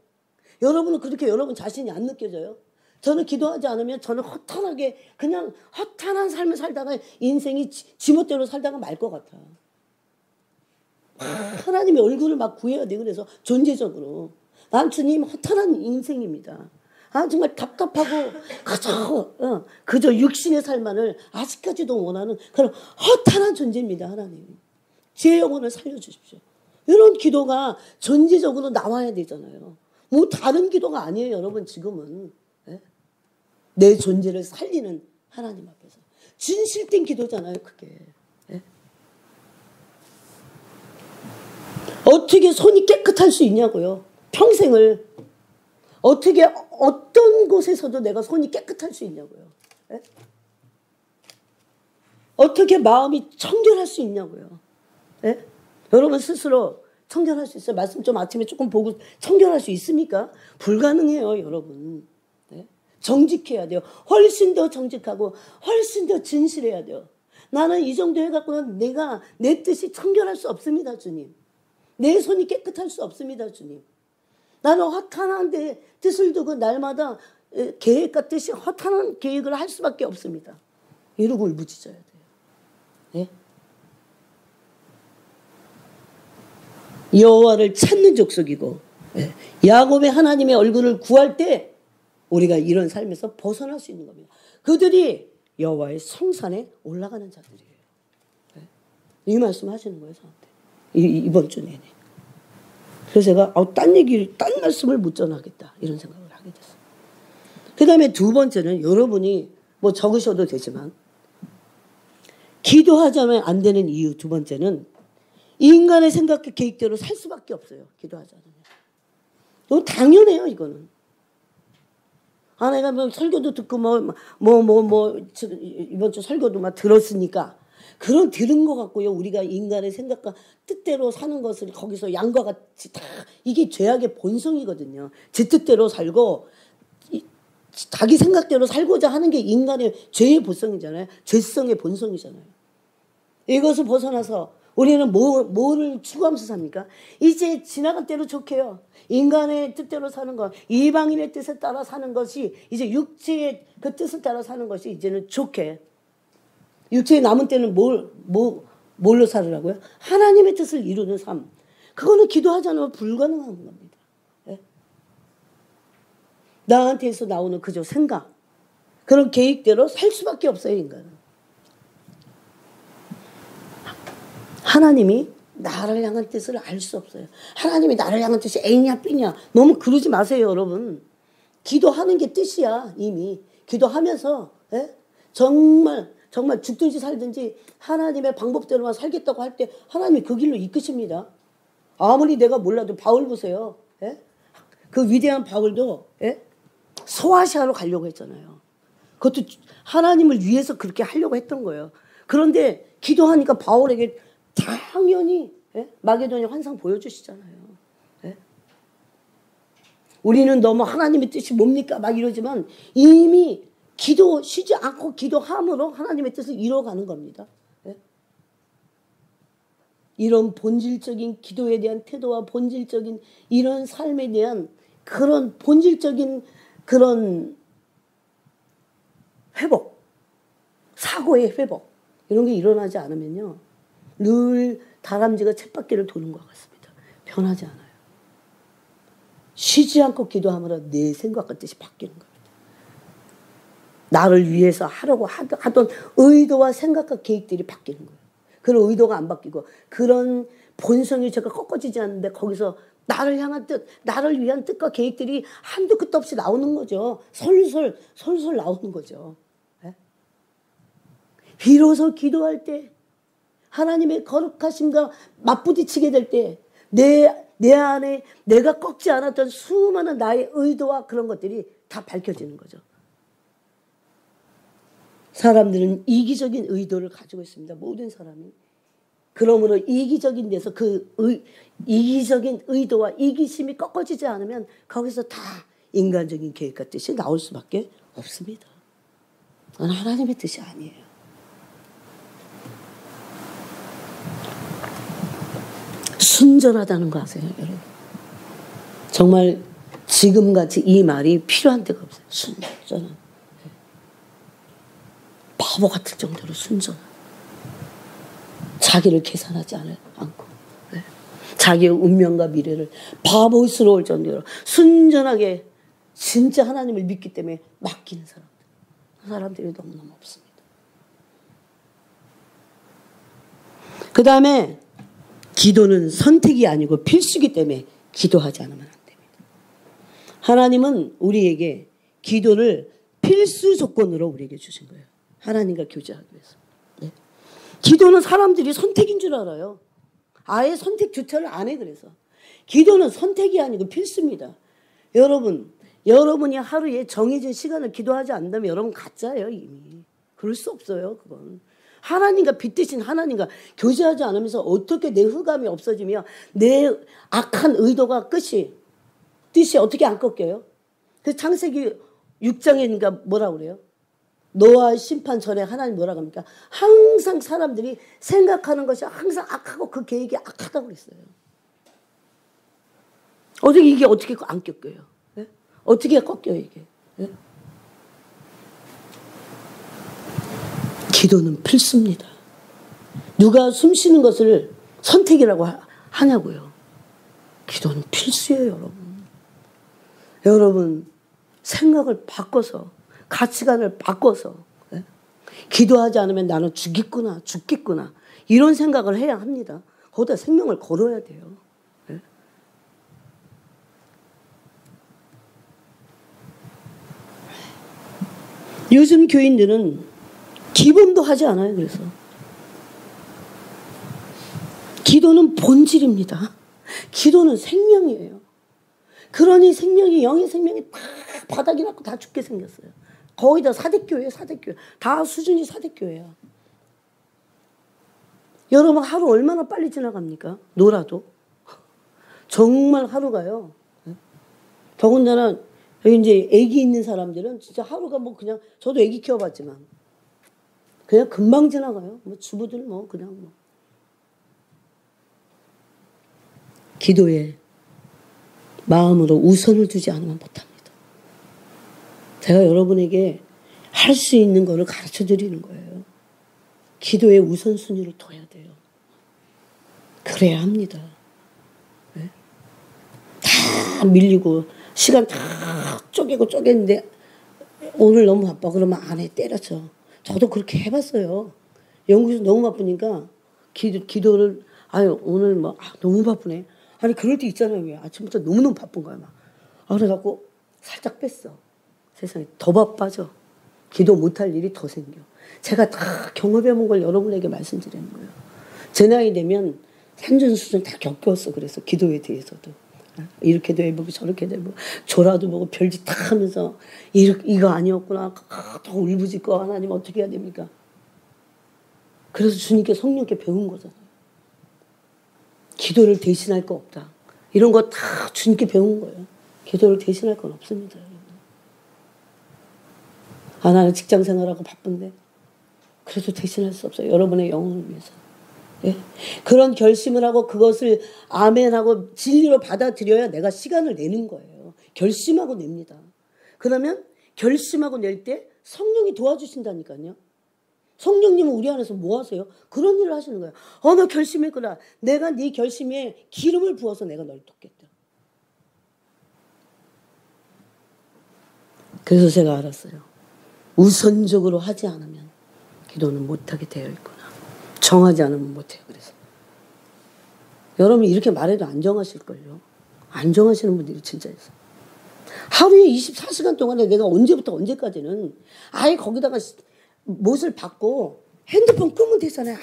여러분은 그렇게 여러분 자신이 안 느껴져요? 저는 기도하지 않으면 저는 허탄하게 그냥 허탄한 삶을 살다가 인생이 지멋대로 살다가 말 것 같아. 하나님의 얼굴을 막 구해야 돼. 그래서 존재적으로 난 주님 허탄한 인생입니다. 정말 답답하고 그저 육신의 삶만을 아직까지도 원하는 그런 허탄한 존재입니다. 하나님. 제 영혼을 살려주십시오. 이런 기도가 존재적으로 나와야 되잖아요. 뭐 다른 기도가 아니에요. 여러분 지금은. 내 존재를 살리는 하나님 앞에서. 진실된 기도잖아요. 그게. 어떻게 손이 깨끗할 수 있냐고요. 평생을. 어떻게 어떤 곳에서도 내가 손이 깨끗할 수 있냐고요. 어떻게 마음이 청결할 수 있냐고요. 여러분 스스로 청결할 수 있어요? 말씀 좀 아침에 조금 보고 청결할 수 있습니까? 불가능해요. 여러분. 정직해야 돼요. 훨씬 더 정직하고 훨씬 더 진실해야 돼요. 나는 이 정도 해갖고는 내가 내 뜻이 청결할 수 없습니다. 주님. 내 손이 깨끗할 수 없습니다. 주님. 나는 허탄한데 뜻을 두고 날마다 계획 같듯이 허탄한 계획을 할 수밖에 없습니다. 이러고 울부짖어야 돼요. 네? 여호와를 찾는 족속이고 야곱의 하나님의 얼굴을 구할 때 우리가 이런 삶에서 벗어날 수 있는 겁니다. 그들이 여호와의 성산에 올라가는 자들이에요. 이 말씀 하시는 거예요. 저한테. 이번 주 내내. 그래서 제가 딴 말씀을 못 전하겠다 이런 생각을 하게 됐어요. 그 다음에 두 번째는 여러분이 뭐 적으셔도 되지만 기도하자면 안 되는 이유 두 번째는 인간의 생각과 계획대로 살 수밖에 없어요. 기도하지 않으면. 이거 당연해요. 이거는. 내가 뭐 설교도 듣고 이번 주 설교도 막 들었으니까 그런 들은 것 같고요. 우리가 인간의 생각과 뜻대로 사는 것을 거기서 양과 같이 다 이게 죄악의 본성이거든요. 제 뜻대로 살고 자기 생각대로 살고자 하는 게 인간의 죄의 본성이잖아요. 죄성의 본성이잖아요. 이것을 벗어나서 우리는 뭐를 추구하면서 삽니까? 이제 지나간 때로 좋게요. 인간의 뜻대로 사는 것, 이방인의 뜻에 따라 사는 것이 이제 육체의 그 뜻을 따라 사는 것이 이제는 좋게. 육체의 남은 때는 뭘로 살으라고요? 하나님의 뜻을 이루는 삶. 그거는 기도하지 않으면 불가능한 겁니다. 네? 나한테서 나오는 그저 생각. 그런 계획대로 살 수밖에 없어요, 인간은. 하나님이 나를 향한 뜻을 알 수 없어요. 하나님이 나를 향한 뜻이 A냐 B냐 너무 그러지 마세요, 여러분. 기도하는 게 뜻이야. 이미 기도하면서 정말 죽든지 살든지 하나님의 방법대로만 살겠다고 할 때 하나님이 그 길로 이끄십니다. 아무리 내가 몰라도 바울 보세요. 그 위대한 바울도 소아시아로 가려고 했잖아요. 그것도 하나님을 위해서 그렇게 하려고 했던 거예요. 그런데 기도하니까 바울에게 당연히 마게도냐 환상 보여주시잖아요. 우리는 너무 하나님의 뜻이 뭡니까 막 이러지만 이미 기도 쉬지 않고 기도함으로 하나님의 뜻을 이뤄가는 겁니다. 이런 본질적인 기도에 대한 태도와 본질적인 이런 삶에 대한 그런 본질적인 그런 회복, 사고의 회복 이런 게 일어나지 않으면요. 늘 다람쥐가 쳇바퀴를 도는 것 같습니다. 변하지 않아요. 쉬지 않고 기도하므로 내 생각과 뜻이 바뀌는 겁니다. 나를 위해서 하려고 하던 의도와 생각과 계획들이 바뀌는 거예요. 그런 의도가 안 바뀌고 그런 본성이 제가 꺾어지지 않는데 거기서 나를 향한 뜻, 나를 위한 뜻과 계획들이 한두 끝도 없이 나오는 거죠. 솔솔 나오는 거죠. 비로소 기도할 때 하나님의 거룩하심과 맞부딪히게 될 때 내 안에 내가 꺾지 않았던 수많은 나의 의도와 그런 것들이 다 밝혀지는 거죠. 사람들은 이기적인 의도를 가지고 있습니다. 모든 사람이. 그러므로 이기적인 데서 이기적인 의도와 이기심이 꺾어지지 않으면 거기서 다 인간적인 계획과 뜻이 나올 수밖에 없습니다. 그건 하나님의 뜻이 아니에요. 순전하다는 거 아세요, 여러분? 정말 지금같이 이 말이 필요한 데가 없어요. 순전한. 바보 같을 정도로 순전한. 자기를 계산하지 않고 자기의 운명과 미래를 바보스러울 정도로 순전하게 진짜 하나님을 믿기 때문에 맡기는 사람들이 너무너무 없습니다. 그 다음에 기도는 선택이 아니고 필수이기 때문에 기도하지 않으면 안 됩니다. 하나님은 우리에게 기도를 필수 조건으로 우리에게 주신 거예요. 하나님과 교제하기 위해서. 기도는 사람들이 선택인 줄 알아요. 아예 선택조차를 안 해. 그래서 기도는 선택이 아니고 필수입니다. 여러분이 하루에 정해진 시간을 기도하지 않는다면 여러분 가짜예요. 이미. 그럴 수 없어요. 그건. 하나님과 빚대신 하나님과 교제하지 않으면서 어떻게 내 흑암이 없어지며 내 악한 의도가 뜻이 어떻게 안 꺾여요? 그 창세기 6장이니까 뭐라고 그래요? 노아의 심판 전에 하나님 뭐라고 합니까? 항상 사람들이 생각하는 것이 항상 악하고 그 계획이 악하다고 그랬어요. 이게 어떻게 안 꺾여요? 네? 어떻게 꺾여요 이게? 네? 기도는 필수입니다. 누가 숨 쉬는 것을 선택이라고 하냐고요. 기도는 필수예요, 여러분. 여러분 생각을 바꿔서 가치관을 바꿔서 기도하지 않으면 나는 죽겠구나 이런 생각을 해야 합니다. 거기다 생명을 걸어야 돼요. 요즘 교인들은 기본도 하지 않아요. 그래서 기도는 본질입니다. 기도는 생명이에요. 그러니 영의 생명이 다 바닥이 났고 다 죽게 생겼어요. 거의 다 사대교회예요. 다 수준이 사대교회야. 여러분 하루 얼마나 빨리 지나갑니까? 놀아도. 정말 하루가요. 더군다나 여기 이제 애기 있는 사람들은 진짜 하루가 뭐 그냥 저도 애기 키워봤지만 그냥 금방 지나가요. 주부들 그냥 기도에 마음으로 우선을 두지 않으면 못합니다. 제가 여러분에게 할 수 있는 거를 가르쳐 드리는 거예요. 기도의 우선순위를 둬야 돼요. 그래야 합니다. 네? 다 밀리고 시간 다 쪼개는데 오늘 너무 바빠 그러면 아내 때려쳐. 저도 그렇게 해봤어요. 영국에서 너무 바쁘니까 기도를 아유, 오늘 뭐, 너무 바쁘네. 아니, 그럴 때 있잖아요. 왜? 아침부터 너무너무 바쁜 거야, 막. 그래갖고 살짝 뺐어. 세상에 더 바빠져. 기도 못할 일이 더 생겨. 제가 다 경험해본 걸 여러분에게 말씀드리는 거예요. 제 나이 되면 산전수전 다 겪었어. 그래서 기도에 대해서도. 이렇게도 해보고 저렇게도 해보고 조라도 보고 별짓 다 하면서 이거 아니었구나. 더 울부짖고 하나님 어떻게 해야 됩니까? 그래서 주님께 성령께 배운 거잖아요. 기도를 대신할 거 없다. 이런 거 다 주님께 배운 거예요. 기도를 대신할 건 없습니다. 여러분. 나는 직장 생활하고 바쁜데 그래도 대신할 수 없어요. 여러분의 영혼을 위해서. 예? 그런 결심을 하고 그것을 아멘하고 진리로 받아들여야 내가 시간을 내는 거예요. 결심하고 냅니다. 그러면 결심하고 낼 때 성령이 도와주신다니까요. 성령님은 우리 안에서 뭐 하세요? 그런 일을 하시는 거예요. 너 결심했구나. 내가 네 결심에 기름을 부어서 내가 널 돕겠다. 그래서 제가 알았어요. 우선적으로 하지 않으면 기도는 못하게 되어 있구나. 정하지 않으면 못해요. 그래서 여러분 이렇게 말해도 안 정하실걸요. 안 정하시는 분들이 진짜 있어요. 하루에 24시간 동안에 내가 언제부터 언제까지는 아예 거기다가 못을 받고 핸드폰 끄면 되잖아요.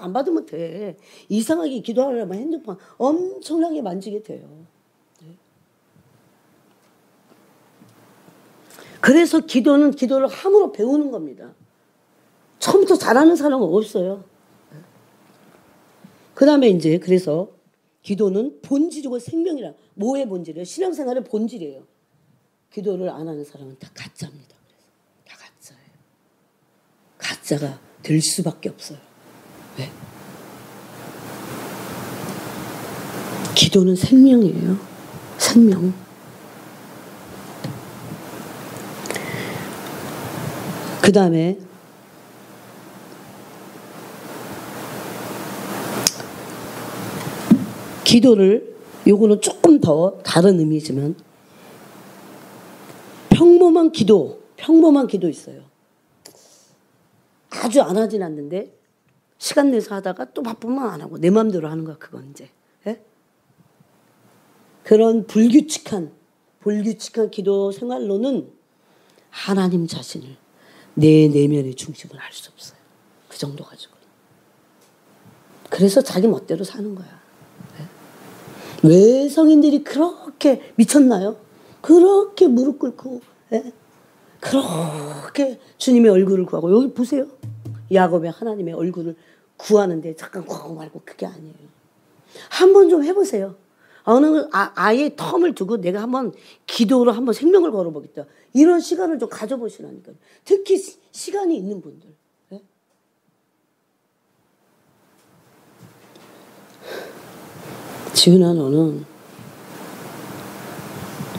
안 받으면 돼. 이상하게 기도하려면 핸드폰 엄청나게 만지게 돼요. 그래서 기도를 함으로 배우는 겁니다. 처음부터 잘하는 사람은 없어요. 그 다음에 이제 그래서 기도는 본질이고 생명이라. 뭐의 본질이에요? 신앙생활의 본질이에요. 기도를 안 하는 사람은 다 가짜입니다. 그래서 다 가짜예요. 가짜가 될 수밖에 없어요. 왜? 기도는 생명이에요. 생명. 그 다음에 기도를 요거는 조금 더 다른 의미지만 평범한 기도 있어요. 아주 안 하진 않는데 시간 내서 하다가 또 바쁘면 안 하고 내 마음대로 하는 거야. 그건 이제 예? 그런 불규칙한 기도 생활로는 하나님 자신을 내 내면의 중심을 알 수 없어요. 그 정도 가지고. 그래서 자기 멋대로 사는 거야. 왜 성인들이 그렇게 미쳤나요? 그렇게 무릎 꿇고 그렇게 주님의 얼굴을 구하고 여기 보세요. 야곱의 하나님의 얼굴을 구하는데 잠깐 구하고 말고 그게 아니에요. 한번 좀 해보세요. 아예 텀을 두고 내가 한번 기도로 한번 생명을 걸어보겠다. 이런 시간을 좀 가져보시라니까요. 특히 시간이 있는 분들. 지은아 너는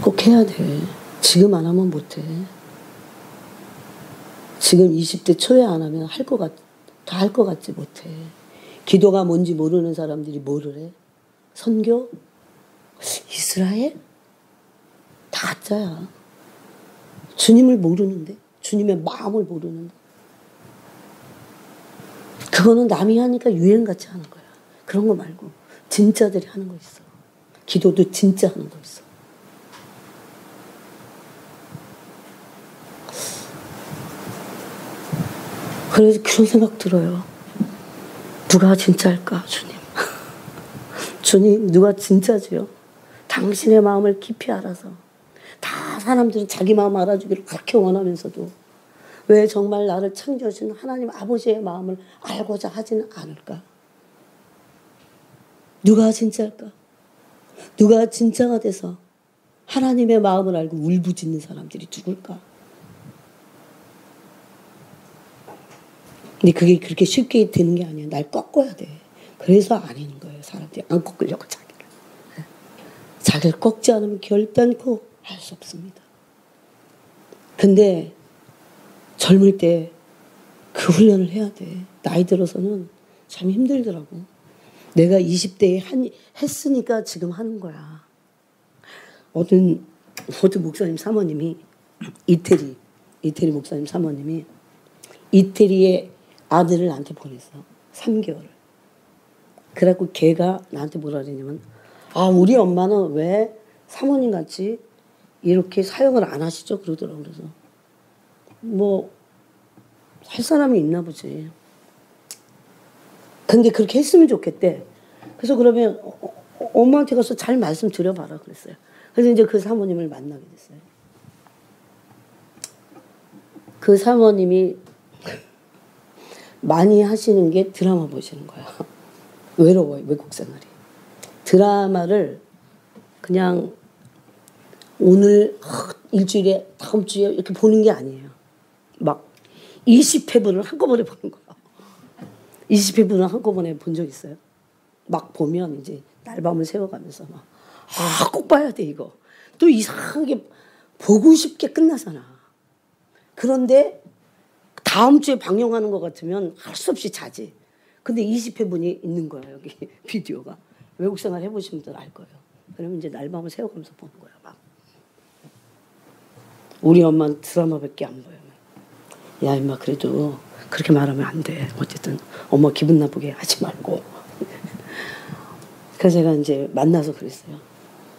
꼭 해야 돼. 지금 안 하면 못해. 지금 20대 초에 안 하면 다 할 것 같지 못해. 기도가 뭔지 모르는 사람들이 뭐를 해? 선교? 이스라엘? 다 가짜야. 주님을 모르는데, 주님의 마음을 모르는데. 그거는 남이 하니까 유행같이 하는 거야. 그런 거 말고 진짜들이 하는 거 있어. 기도도 진짜 하는 거 있어. 그래서 그런 생각 들어요. 누가 진짜일까, 주님? 주님, 누가 진짜지요? 당신의 마음을 깊이 알아서. 다 사람들은 자기 마음 알아주기를 그렇게 원하면서도 왜 정말 나를 창조하신 하나님 아버지의 마음을 알고자 하지는 않을까? 누가 진짜일까? 누가 진짜가 돼서 하나님의 마음을 알고 울부짖는 사람들이 누굴까? 근데 그게 그렇게 쉽게 되는 게 아니야. 날 꺾어야 돼. 그래서 아닌 거예요. 사람들이 안 꺾으려고 자기를. 자기를 꺾지 않으면 결단코 할 수 없습니다. 근데 젊을 때 그 훈련을 해야 돼. 나이 들어서는 참 힘들더라고. 내가 20대에 했으니까 지금 하는 거야. 어떤 목사님 사모님이 이태리 목사님 사모님이 이태리에 아들을 나한테 보냈어. 3개월을. 그래갖고 걔가 나한테 뭐라 그러냐면 우리 엄마는 왜 사모님 같이 이렇게 사역을 안 하시죠? 그러더라고. 그래서 뭐 할 사람이 있나 보지. 근데 그렇게 했으면 좋겠대. 그래서 그러면 엄마한테 가서 잘 말씀 드려봐라 그랬어요. 그래서 이제 그 사모님을 만나게 됐어요. 그 사모님이 많이 하시는 게 드라마 보시는 거야. 외로워요, 외국 생활이. 드라마를 그냥 오늘 일주일에 다음 주에 이렇게 보는 게 아니에요. 막 20회분을 한꺼번에 보는 거야. 20회분을 한꺼번에 본 적 있어요? 막 보면 이제 날밤을 새워가면서 막 꼭 봐야 돼 이거. 또 이상하게 보고 싶게 끝나잖아. 그런데 다음 주에 방영하는 것 같으면 할 수 없이 자지. 근데 20회분이 있는 거야 여기 비디오가. 외국 생활 해보신 분들 알 거예요. 그러면 이제 날밤을 새워가면서 보는 거야 막. 우리 엄마는 드라마밖에 안 보여. 야 임마 그래도 그렇게 말하면 안 돼. 어쨌든 엄마 기분 나쁘게 하지 말고. 그래서 제가 이제 만나서 그랬어요.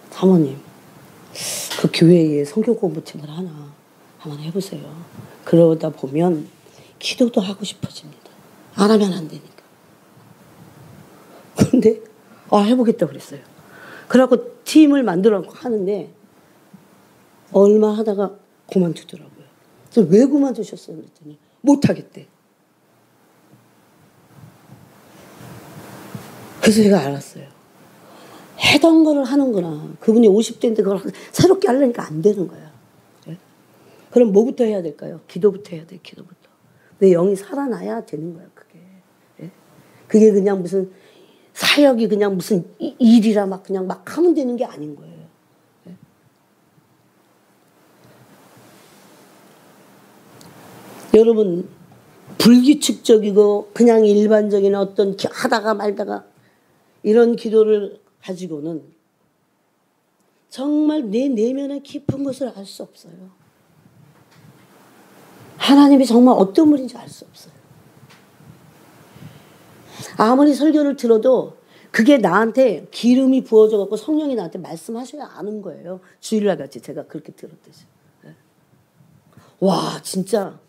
사모님 그 교회에 성경 공부팀을 하나 한번 해보세요. 그러다 보면 기도도 하고 싶어집니다. 안 하면 안 되니까. 근데 해보겠다 그랬어요. 그래갖고 팀을 만들어 하는데 얼마 하다가 그만두더라고요. 그래서 왜 그만두셨어요? 그랬더니 못하겠대. 그래서 제가 알았어요. 해던 거를 하는구나. 그분이 50대인데 그걸 새롭게 하려니까 안 되는 거야. 네? 그럼 뭐부터 해야 될까요? 기도부터 해야 돼. 기도부터. 내 영이 살아나야 되는 거야. 그게. 네? 그게 그냥 무슨 사역이 그냥 무슨 일이라 막 그냥 막 하면 되는 게 아닌 거예요. 네? 여러분 불규칙적이고 그냥 일반적인 어떤 하다가 말다가 이런 기도를 가지고는 정말 내 내면의 깊은 것을 알 수 없어요. 하나님이 정말 어떤 분인지 알 수 없어요. 아무리 설교를 들어도 그게 나한테 기름이 부어져 갖고 성령이 나한테 말씀하셔야 아는 거예요. 주일날 같이 제가 그렇게 들었듯이. 와 진짜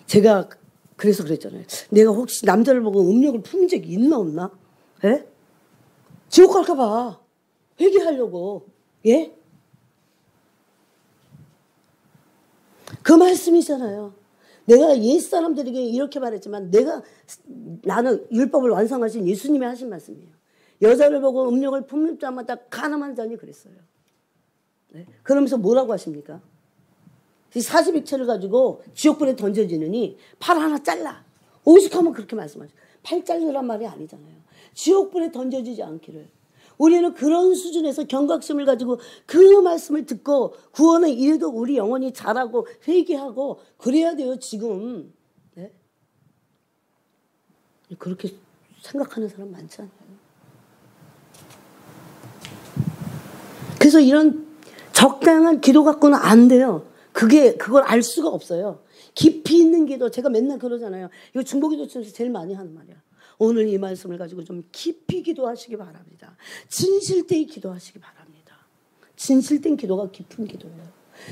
제가 그래서 그랬잖아요. 내가 혹시 남자를 보고 음력을 품은 적이 있나 없나? 예? 지옥 갈까 봐 회개하려고. 예? 그 말씀이잖아요. 내가 옛사람들에게 이렇게 말했지만 나는 율법을 완성하신 예수님이 하신 말씀이에요. 여자를 보고 음력을 품을 때마다 가늠한 자니 그랬어요. 네? 그러면서 뭐라고 하십니까? 40일체를 가지고 지옥불에 던져지느니 팔 하나 잘라. 오죽하면 그렇게 말씀하셔요. 팔 잘르란 말이 아니잖아요. 지옥불에 던져지지 않기를. 우리는 그런 수준에서 경각심을 가지고 그 말씀을 듣고 구원을 이래도 우리 영혼이 자라고 회개하고 그래야 돼요 지금. 네? 그렇게 생각하는 사람 많지 않아요. 그래서 이런 적당한 기도 갖고는 안 돼요. 그걸 알 수가 없어요. 깊이 있는 기도, 제가 맨날 그러잖아요. 이거 중보기도 중에서 제일 많이 하는 말이야. 오늘 이 말씀을 가지고 좀 깊이 기도하시기 바랍니다. 진실되이 기도하시기 바랍니다. 진실된 기도가 깊은 기도예요.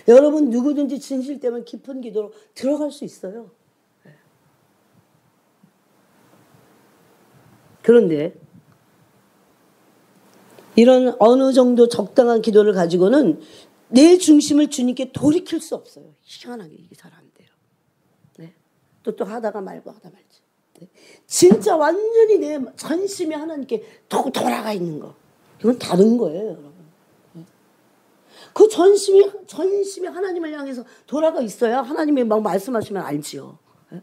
여러분 누구든지 진실되면 깊은 기도로 들어갈 수 있어요. 그런데 이런 어느 정도 적당한 기도를 가지고는 내 중심을 주님께 돌이킬 수 없어요. 희한하게 이게 잘 안 돼요. 네? 또 하다가 말고 하다 말지. 네? 진짜 완전히 내 전심이 하나님께 돌아가 있는 거. 이건 다른 거예요, 여러분. 네? 그 전심이 하나님을 향해서 돌아가 있어야 하나님이 막 말씀하시면 알지요. 네?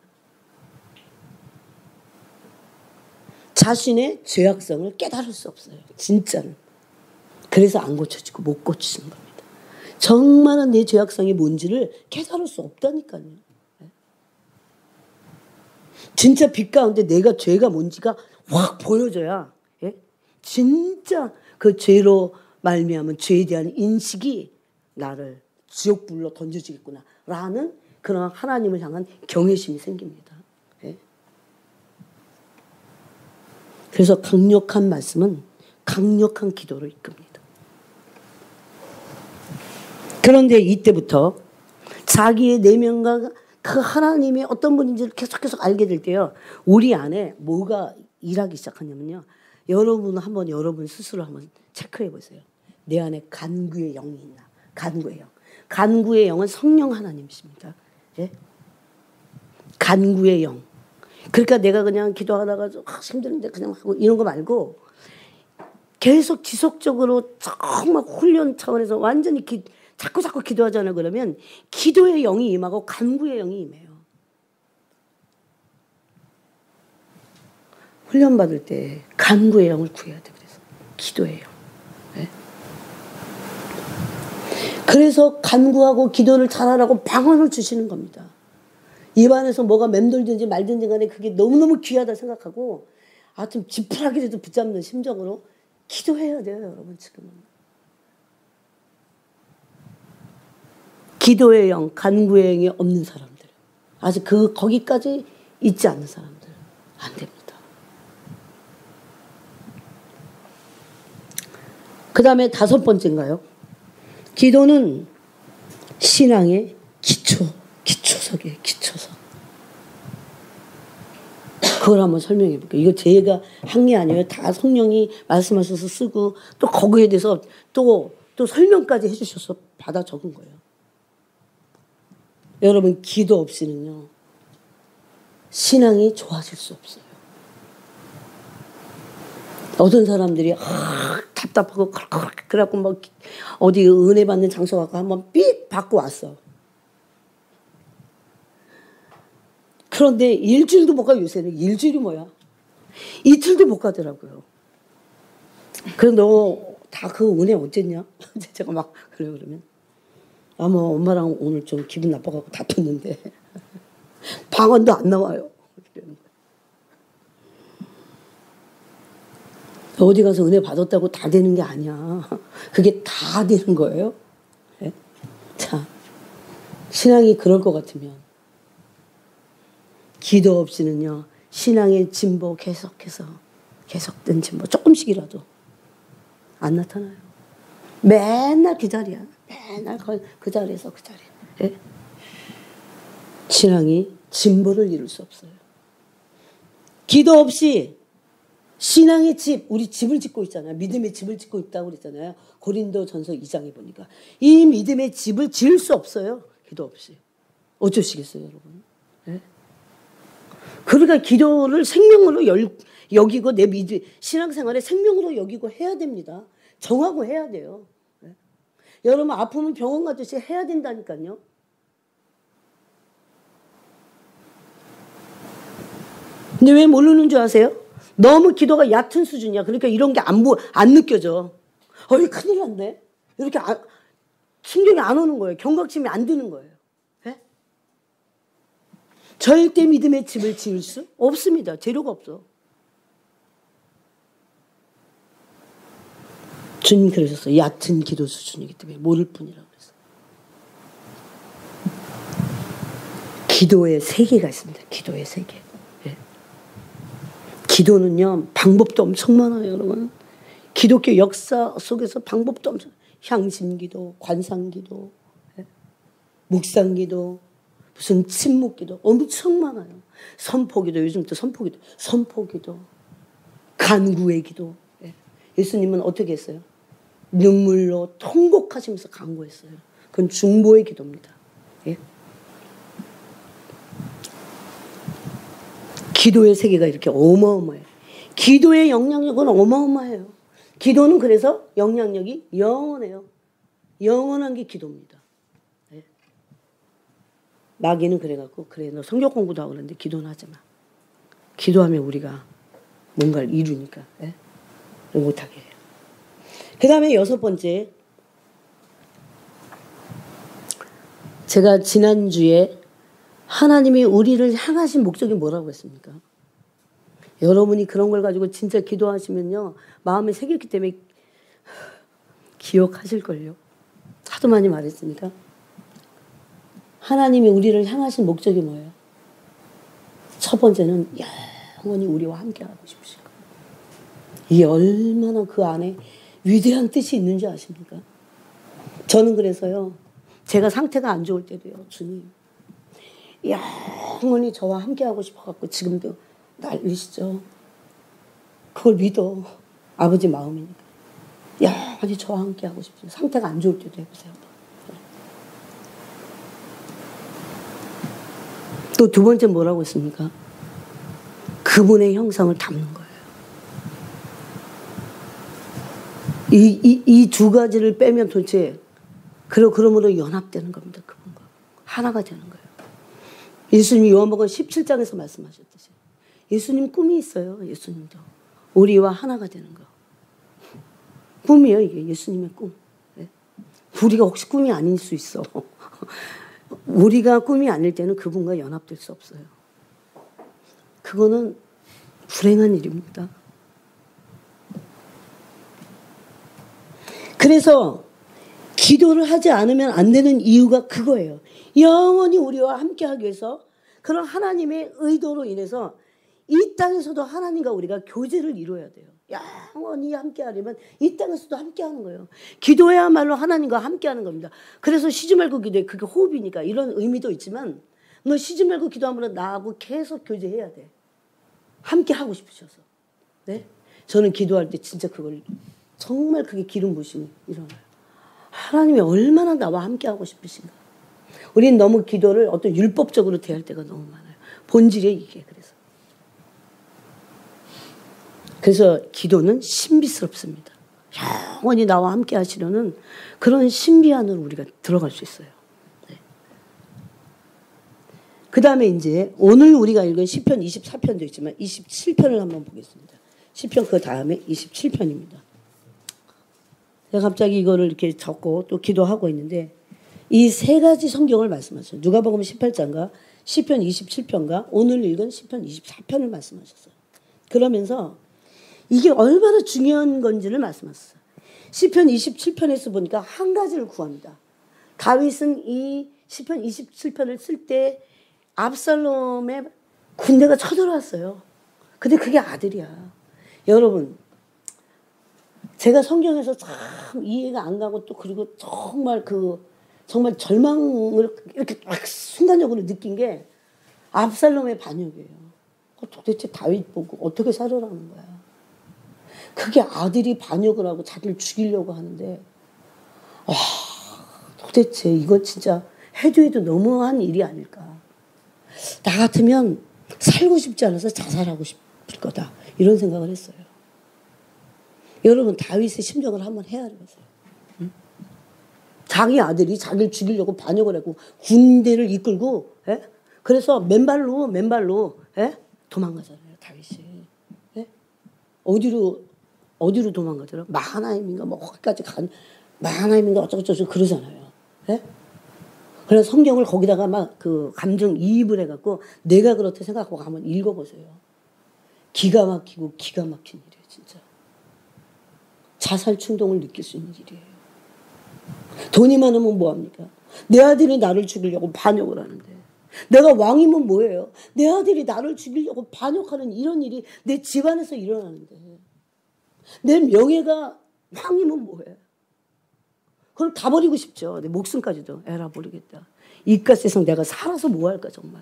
자신의 죄악성을 깨달을 수 없어요. 진짜는. 그래서 안 고쳐지고 못 고치는 겁니다. 정말은 내 죄악성이 뭔지를 깨달을 수 없다니까요. 진짜 빛 가운데 내가 죄가 뭔지가 확 보여져야 진짜 그 죄로 말미암은 죄에 대한 인식이 나를 지옥불로 던져주겠구나 라는 그런 하나님을 향한 경외심이 생깁니다. 그래서 강력한 말씀은 강력한 기도로 이끕니다. 그런데 이때부터 자기의 내면과 그 하나님이 어떤 분인지를 계속 알게 될 때요, 우리 안에 뭐가 일하기 시작하냐면요, 한번 여러분 스스로 한번 체크해 보세요. 내 안에 간구의 영이 있나? 간구의 영. 간구의 영은 성령 하나님이십니다. 예? 간구의 영. 그러니까 내가 그냥 기도하다가 힘드는데 그냥 하고 이런 거 말고 계속 지속적으로 정말 훈련 차원에서 완전히 자꾸 기도하잖아요. 그러면 기도의 영이 임하고 간구의 영이 임해요. 훈련 받을 때 간구의 영을 구해야 돼. 그래서 기도의 영. 네? 그래서 간구하고 기도를 잘하라고 방언을 주시는 겁니다. 입안에서 뭐가 맴돌든지 말든지 간에 그게 너무너무 귀하다 생각하고 하여튼 지푸라기라도 붙잡는 심정으로 기도해야 돼요. 여러분 지금은. 기도의 영, 간구의 영이 없는 사람들, 아직 거기까지 있지 않는 사람들 안 됩니다. 그 다음에 5번째인가요? 기도는 신앙의 기초석이에요. 기초석. 그걸 한번 설명해 볼게요. 이거 제가 한 게 아니에요. 다 성령이 말씀하셔서 쓰고 또 거기에 대해서 또 설명까지 해주셔서 받아 적은 거예요. 여러분, 기도 없이는요, 신앙이 좋아질 수 없어요. 어떤 사람들이 답답하고 그래갖고 막 어디 은혜 받는 장소 가고 한번 삑 받고 왔어. 그런데 일주일도 못 가. 요새는 일주일이 뭐야? 이틀도 못 가더라고요. 그럼 너 다 그 은혜 어쨌냐? 제가 막 그래요. 그러면 뭐 엄마랑 오늘 좀 기분 나빠갖고 다퉜는데 방언도 안 나와요. 어디 가서 은혜 받았다고 다 되는 게 아니야. 그게 다 되는 거예요. 네? 자, 신앙이 그럴 것 같으면 기도 없이는요, 신앙의 진보 계속된 진보 조금씩이라도 안 나타나요. 맨날 그 자리야. 맨날 그 자리에서 그 자리. 네? 신앙이 진보를 이룰 수 없어요. 기도 없이 신앙의 집, 우리 집을 짓고 있잖아요. 믿음의 집을 짓고 있다고 그랬잖아요. 고린도전서 2장에 보니까. 이 믿음의 집을 지을 수 없어요. 기도 없이. 어쩌시겠어요, 여러분? 네? 그러니까 기도를 생명으로 여기고 내 신앙생활에 생명으로 여기고 해야 됩니다. 정하고 해야 돼요. 네? 여러분, 아프면 병원 가듯이 해야 된다니까요. 근데 왜 모르는 줄 아세요? 너무 기도가 얕은 수준이야. 그러니까 이런 게 안 느껴져. 큰일 났네. 이렇게 신경이 안 오는 거예요. 경각심이 안 드는 거예요. 네? 절대 믿음의 집을 지을 수 없습니다. 재료가 없어. 주님 그러셨어요. 얕은 기도 수준이기 때문에 모를 뿐이라고 그랬어요. 기도의 세계가 있습니다. 기도의 세계. 기도는요, 방법도 엄청 많아요, 여러분. 기독교 역사 속에서 방법도 엄청, 향신기도, 관상기도, 묵상기도, 무슨 침묵기도 엄청 많아요. 선포기도, 요즘 또 선포기도, 간구의 기도. 예수님은 어떻게 했어요? 눈물로 통곡하시면서 간구했어요. 그건 중보의 기도입니다. 예? 기도의 세계가 이렇게 어마어마해요. 기도의 영향력은 어마어마해요. 기도는 그래서 영향력이 영원해요. 영원한 게 기도입니다. 네. 마귀는 그래갖고 그래 너 성경 공부도 하고 그러는데 기도는 하지 마. 기도하면 우리가 뭔가를 이루니까 네? 못하게 해요. 그 다음에 6번째, 제가 지난주에 하나님이 우리를 향하신 목적이 뭐라고 했습니까? 여러분이 그런 걸 가지고 진짜 기도하시면요, 마음에 새겼기 때문에 기억하실걸요. 하도 많이 말했으니까. 하나님이 우리를 향하신 목적이 뭐예요? 첫 번째는 영원히 우리와 함께하고 싶으신 거예요. 이 얼마나 그 안에 위대한 뜻이 있는지 아십니까? 저는 그래서요, 제가 상태가 안 좋을 때도요, 주님, 영원히 저와 함께 하고 싶어갖고 지금도 난리시죠. 그걸 믿어. 아버지 마음이니까. 영원히 저와 함께 하고 싶어요. 상태가 안 좋을 때도 해보세요. 또 두 번째 뭐라고 했습니까? 그분의 형상을 담는 거예요. 이 두 가지를 빼면 도대체 그러므로 연합되는 겁니다. 그분과 하나가 되는 거예요. 예수님이 요한복음 17장에서 말씀하셨듯이 예수님 꿈이 있어요. 예수님도 우리와 하나가 되는 거. 꿈이에요. 이게 예수님의 꿈. 네? 우리가 혹시 꿈이 아닐 수 있어. 우리가 꿈이 아닐 때는 그분과 연합될 수 없어요. 그거는 불행한 일입니다. 그래서 기도를 하지 않으면 안 되는 이유가 그거예요. 영원히 우리와 함께하기 위해서 그런 하나님의 의도로 인해서 이 땅에서도 하나님과 우리가 교제를 이루어야 돼요. 영원히 함께하려면 이 땅에서도 함께하는 거예요. 기도야말로 하나님과 함께하는 겁니다. 그래서 쉬지 말고 기도해. 그게 호흡이니까 이런 의미도 있지만 너 쉬지 말고 기도하면 나하고 계속 교제해야 돼. 함께하고 싶으셔서. 네? 저는 기도할 때 진짜 그걸 정말 그게 기름 부심이 일어나요. 하나님이 얼마나 나와 함께하고 싶으신가. 우리는 너무 기도를 어떤 율법적으로 대할 때가 너무 많아요. 본질이 이게 그래서 기도는 신비스럽습니다. 영원히 나와 함께 하시려는 그런 신비 안으로 우리가 들어갈 수 있어요. 네. 그 다음에 이제 오늘 우리가 읽은 시편 24편도 있지만 27편을 한번 보겠습니다. 시편 그 다음에 27편입니다. 제가 갑자기 이거를 이렇게 적고 또 기도하고 있는데 이 세 가지 성경을 말씀하셨어요. 누가복음 18장과 시편 27편과 오늘 읽은 시편 24편을 말씀하셨어요. 그러면서 이게 얼마나 중요한 건지를 말씀하셨어요. 시편 27편에서 보니까 한 가지를 구합니다. 다윗은 이 시편 27편을 쓸 때 압살롬의 군대가 쳐들어왔어요. 근데 그게 아들이야. 여러분, 제가 성경에서 참 이해가 안 가고 또 그리고 정말 절망을 이렇게 막 순간적으로 느낀 게 압살롬의 반역이에요. 도대체 다윗 보고 어떻게 살아라는 거야. 그게 아들이 반역을 하고 자기를 죽이려고 하는데 도대체 이거 진짜 해도 너무한 일이 아닐까. 나 같으면 살고 싶지 않아서 자살하고 싶을 거다. 이런 생각을 했어요. 여러분 다윗의 심정을 한번 헤아려보세요. 응? 자기 아들이 자기를 죽이려고 반역을 하고 군대를 이끌고 그래서 맨발로 도망가잖아요. 다윗이. 어디로 도망가더라? 마하나임인가 뭐 거기까지 마하나임인가 어쩌고저쩌고 그러잖아요. 그래서 성경을 거기다가 막 그 감정이입을 해갖고 내가 그렇다 생각하고 한번 읽어보세요. 기가 막히고 기가 막힌 일이에요. 진짜. 자살 충동을 느낄 수 있는 일이에요. 돈이 많으면 뭐합니까? 내 아들이 나를 죽이려고 반역을 하는데 내가 왕이면 뭐예요? 내 아들이 나를 죽이려고 반역하는 이런 일이 내 집안에서 일어나는데 내 명예가 왕이면 뭐해? 그걸 다 버리고 싶죠. 내 목숨까지도 에라 모르겠다. 이깟 세상 내가 살아서 뭐 할까 정말.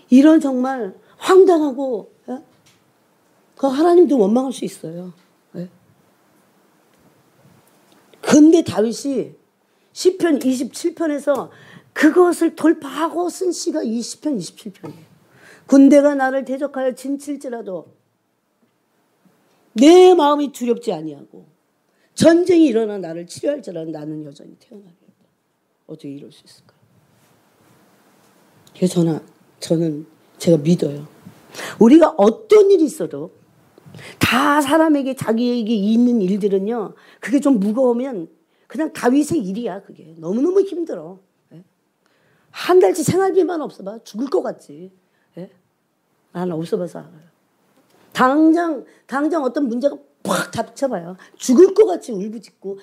이런 정말 황당하고 그 하나님도 원망할 수 있어요. 근데 다윗이 시편 27편에서 그것을 돌파하고 쓴 시가 이 시편 27편이에요. 군대가 나를 대적하여 진칠지라도 내 마음이 두렵지 아니하고 전쟁이 일어나 나를 치료할지라도 나는 여전히 태어나리로다. 어떻게 이럴 수 있을까요? 그래서 저는 제가 믿어요. 우리가 어떤 일이 있어도 다 사람에게 자기에게 있는 일들은요. 그게 좀 무거우면 그냥 다윗의 일이야. 그게 너무너무 힘들어. 한 달치 생활비만 없어봐 죽을 것 같지. 나는 없어봐서 알아요. 당장 어떤 문제가 팍 닥쳐봐요. 죽을 것 같이 울부짖고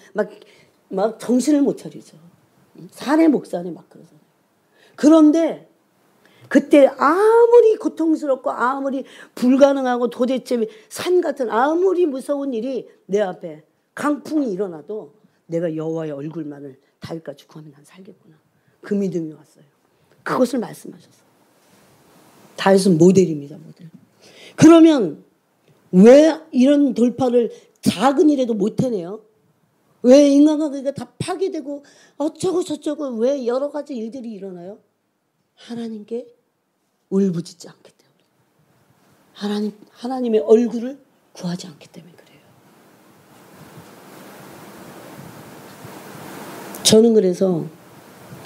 막 정신을 못 차리죠. 산에 목산에 막 그러잖아요. 그런데 그때 아무리 고통스럽고 아무리 불가능하고 도대체 산 같은 아무리 무서운 일이 내 앞에 강풍이 일어나도 내가 여호와의 얼굴만을 다윗같이 구하면 난 살겠구나. 그 믿음이 왔어요. 그것을 말씀하셨어요. 다윗은 모델입니다. 모델. 그러면 왜 이런 돌파를 작은 일에도 못 해내요? 왜 인간관계가 다 파괴되고 어쩌고 저쩌고 왜 여러 가지 일들이 일어나요? 하나님께 울부짖지 않기 때문에. 하나님의 얼굴을 구하지 않기 때문에 그래요. 저는 그래서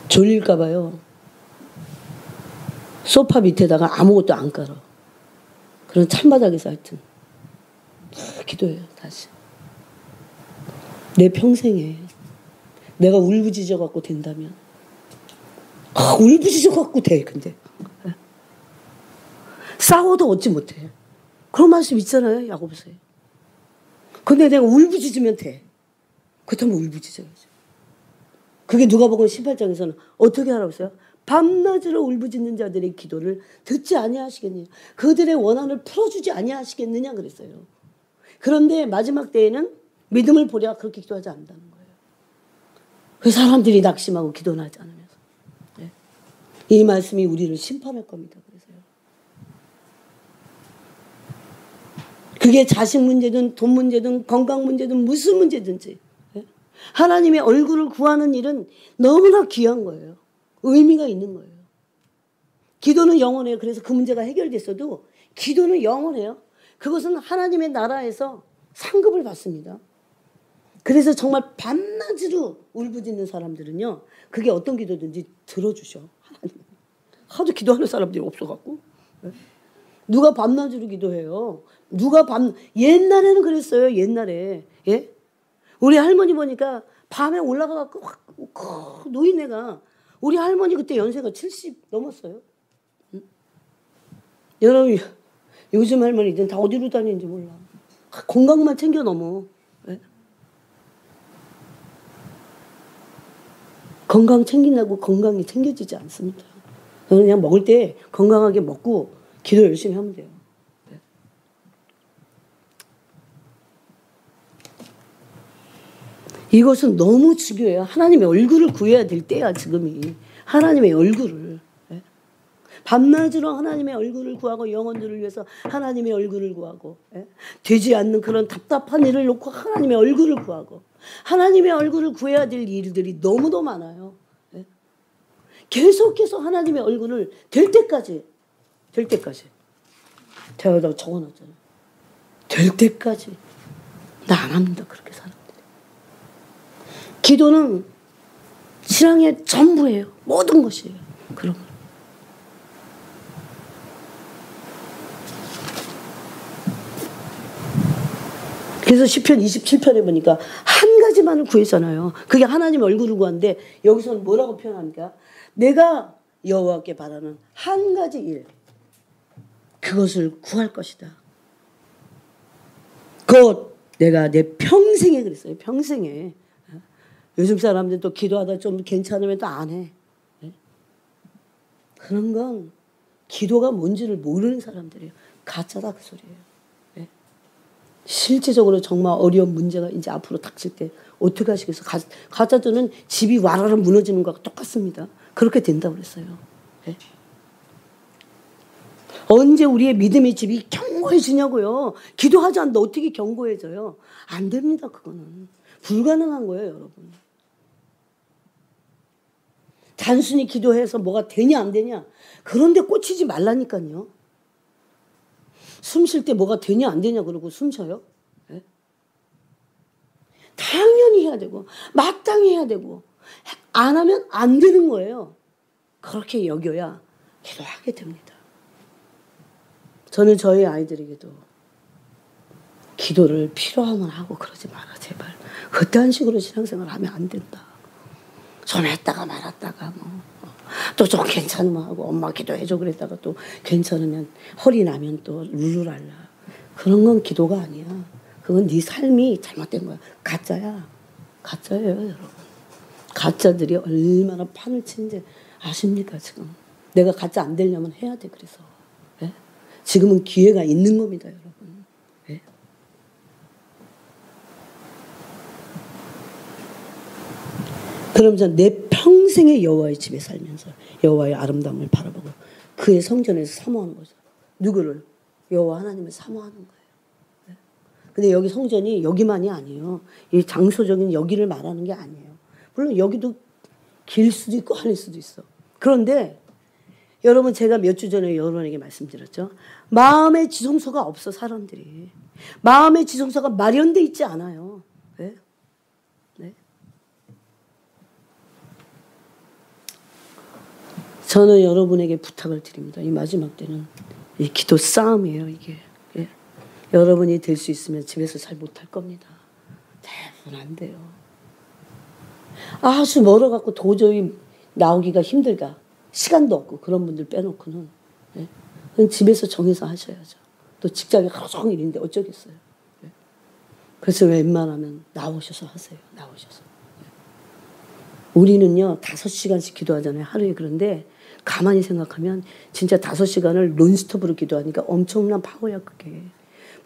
졸릴까 봐요. 소파 밑에다가 아무것도 안 깔아. 그런 찬바닥에서 하여튼 기도해요. 다시. 내 평생에 내가 울부짖어 갖고 된다면 울부짖어 갖고 돼. 근데 싸워도 얻지 못해. 그런 말씀 있잖아요. 야고보서에. 근데 내가 울부짖으면 돼. 그렇다면 울부짖어야죠. 그게 누가복음 18장에서는 어떻게 하라고 했어요? 밤낮으로 울부짖는 자들의 기도를 듣지 아니하시겠느냐. 그들의 원한을 풀어주지 아니하시겠느냐 그랬어요. 그런데 마지막 때에는 믿음을 보랴 그렇게 기도하지 않는다는 거예요. 그 사람들이 낙심하고 기도는 하지 않으면서. 네. 이 말씀이 우리를 심판할 겁니다. 그래서요. 그게 자식 문제든 돈 문제든 건강 문제든 무슨 문제든지 네. 하나님의 얼굴을 구하는 일은 너무나 귀한 거예요. 의미가 있는 거예요. 기도는 영원해요. 그래서 그 문제가 해결됐어도 기도는 영원해요. 그것은 하나님의 나라에서 상급을 받습니다. 그래서 정말 밤낮으로 울부짖는 사람들은요. 그게 어떤 기도든지 들어주셔. 하나님. 하도 기도하는 사람들이 없어갖고. 누가 밤낮으로 기도해요. 옛날에는 그랬어요. 옛날에. 예? 우리 할머니 보니까 밤에 올라가갖고 노인네가 우리 할머니 그때 연세가 70 넘었어요. 응? 여러분 요즘 할머니들은 다 어디로 다니는지 몰라. 건강만 챙겨 넘어. 네? 건강 챙긴다고 건강이 챙겨지지 않습니다. 저는 그냥 먹을 때 건강하게 먹고 기도 열심히 하면 돼요. 네? 이것은 너무 중요해요. 하나님의 얼굴을 구해야 될 때야 지금이. 하나님의 얼굴을. 네? 밤낮으로 하나님의 얼굴을 구하고 영혼들을 위해서 하나님의 얼굴을 구하고 예? 되지 않는 그런 답답한 일을 놓고 하나님의 얼굴을 구하고 하나님의 얼굴을 구해야 될 일들이 너무도 많아요. 예? 계속해서 하나님의 얼굴을 될 때까지 제가 다 적어놨잖아요. 될 때까지 나 안 합니다. 그렇게 사람들이. 기도는 신앙의 전부예요. 모든 것이에요. 그런 거. 그래서 시편 27편에 보니까 한 가지만을 구했잖아요. 그게 하나님 얼굴을 구하는데 여기서는 뭐라고 표현합니까? 내가 여호와께 바라는 한 가지 일. 그것을 구할 것이다. 그것 내가 내 평생에 그랬어요. 평생에. 요즘 사람들 또 기도하다 좀 괜찮으면 또 안 해. 그런 건 기도가 뭔지를 모르는 사람들이에요. 가짜다 그 소리예요. 실제적으로 정말 어려운 문제가 이제 앞으로 닥칠 때 어떻게 하시겠어요? 가짜들은 집이 와라라 무너지는 것과 똑같습니다. 그렇게 된다고 그랬어요. 네. 언제 우리의 믿음의 집이 견고해지냐고요. 기도하지 않는데 어떻게 견고해져요? 안 됩니다. 그거는. 불가능한 거예요. 여러분. 단순히 기도해서 뭐가 되냐 안 되냐 그런데 꽂히지 말라니까요. 숨 쉴 때 뭐가 되냐 안 되냐 그러고 숨 쉬어요? 네? 당연히 해야 되고 마땅히 해야 되고 안 하면 안 되는 거예요. 그렇게 여겨야 기도하게 됩니다. 저는 저희 아이들에게도 기도를 필요하면 하고 그러지 마라 제발. 그딴 식으로 신앙생활을 하면 안 된다. 좀 했다가 말았다가 또 좀 괜찮으면 하고 엄마 기도해줘 그랬다가 또 괜찮으면 허리 나면 또 룰루랄라. 그런 건 기도가 아니야. 그건 네 삶이 잘못된 거야. 가짜야. 가짜예요 여러분. 가짜들이 얼마나 판을 치는지 아십니까 지금. 내가 가짜 안 되려면 해야 돼. 그래서 예? 지금은 기회가 있는 겁니다, 여러분. 예? 그러면서 내 평생의 여호와의 집에 살면서 여호와의 아름다움을 바라보고 그의 성전에서 사모하는 거죠. 누구를? 여호와 하나님을 사모하는 거예요. 예? 근데 여기 성전이 여기만이 아니에요. 이 장소적인 여기를 말하는 게 아니에요. 물론 여기도 길 수도 있고 아닐 수도 있어. 그런데 여러분, 제가 몇 주 전에 여러분에게 말씀드렸죠. 마음의 지성소가 없어, 사람들이. 마음의 지성소가 마련돼 있지 않아요. 네? 네? 저는 여러분에게 부탁을 드립니다. 이 마지막 때는 이 기도 싸움이에요, 이게. 예? 여러분이 될 수 있으면 집에서 잘 못할 겁니다. 대부분 안 돼요. 아주 멀어갖고 도저히 나오기가 힘들다. 시간도 없고 그런 분들 빼놓고는 예? 그냥 집에서 정해서 하셔야죠. 또 직장에 하루 종일인데 어쩌겠어요. 예? 그래서 웬만하면 나오셔서 하세요. 나오셔서. 예? 우리는요 5시간씩 기도하잖아요, 하루에. 그런데 가만히 생각하면 진짜 5시간을 논스톱으로 기도하니까 엄청난 파워야, 그게.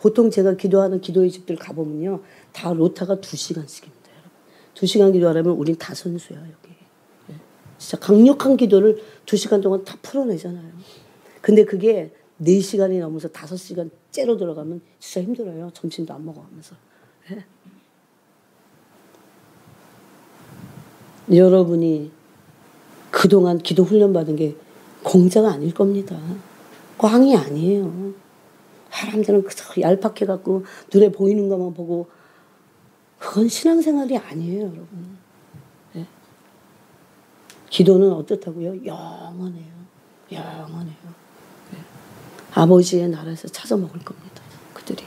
보통 제가 기도하는 기도의 집들 가보면요 다 로타가 2시간씩입니다. 여러분. 2시간 기도하려면 우린 다 선수야, 여기. 진짜 강력한 기도를 2시간 동안 다 풀어내잖아요. 근데 그게 4시간이 넘어서 5시간 째로 들어가면 진짜 힘들어요. 점심도 안 먹어가면서. 예? 여러분이 그동안 기도 훈련 받은 게 공짜가 아닐 겁니다. 꽝이 아니에요. 사람들은 그저 얄팍해갖고 눈에 보이는 것만 보고 그건 신앙생활이 아니에요, 여러분. 기도는 어떻다고요? 영원해요. 영원해요. 네. 아버지의 나라에서 찾아 먹을 겁니다. 그들이.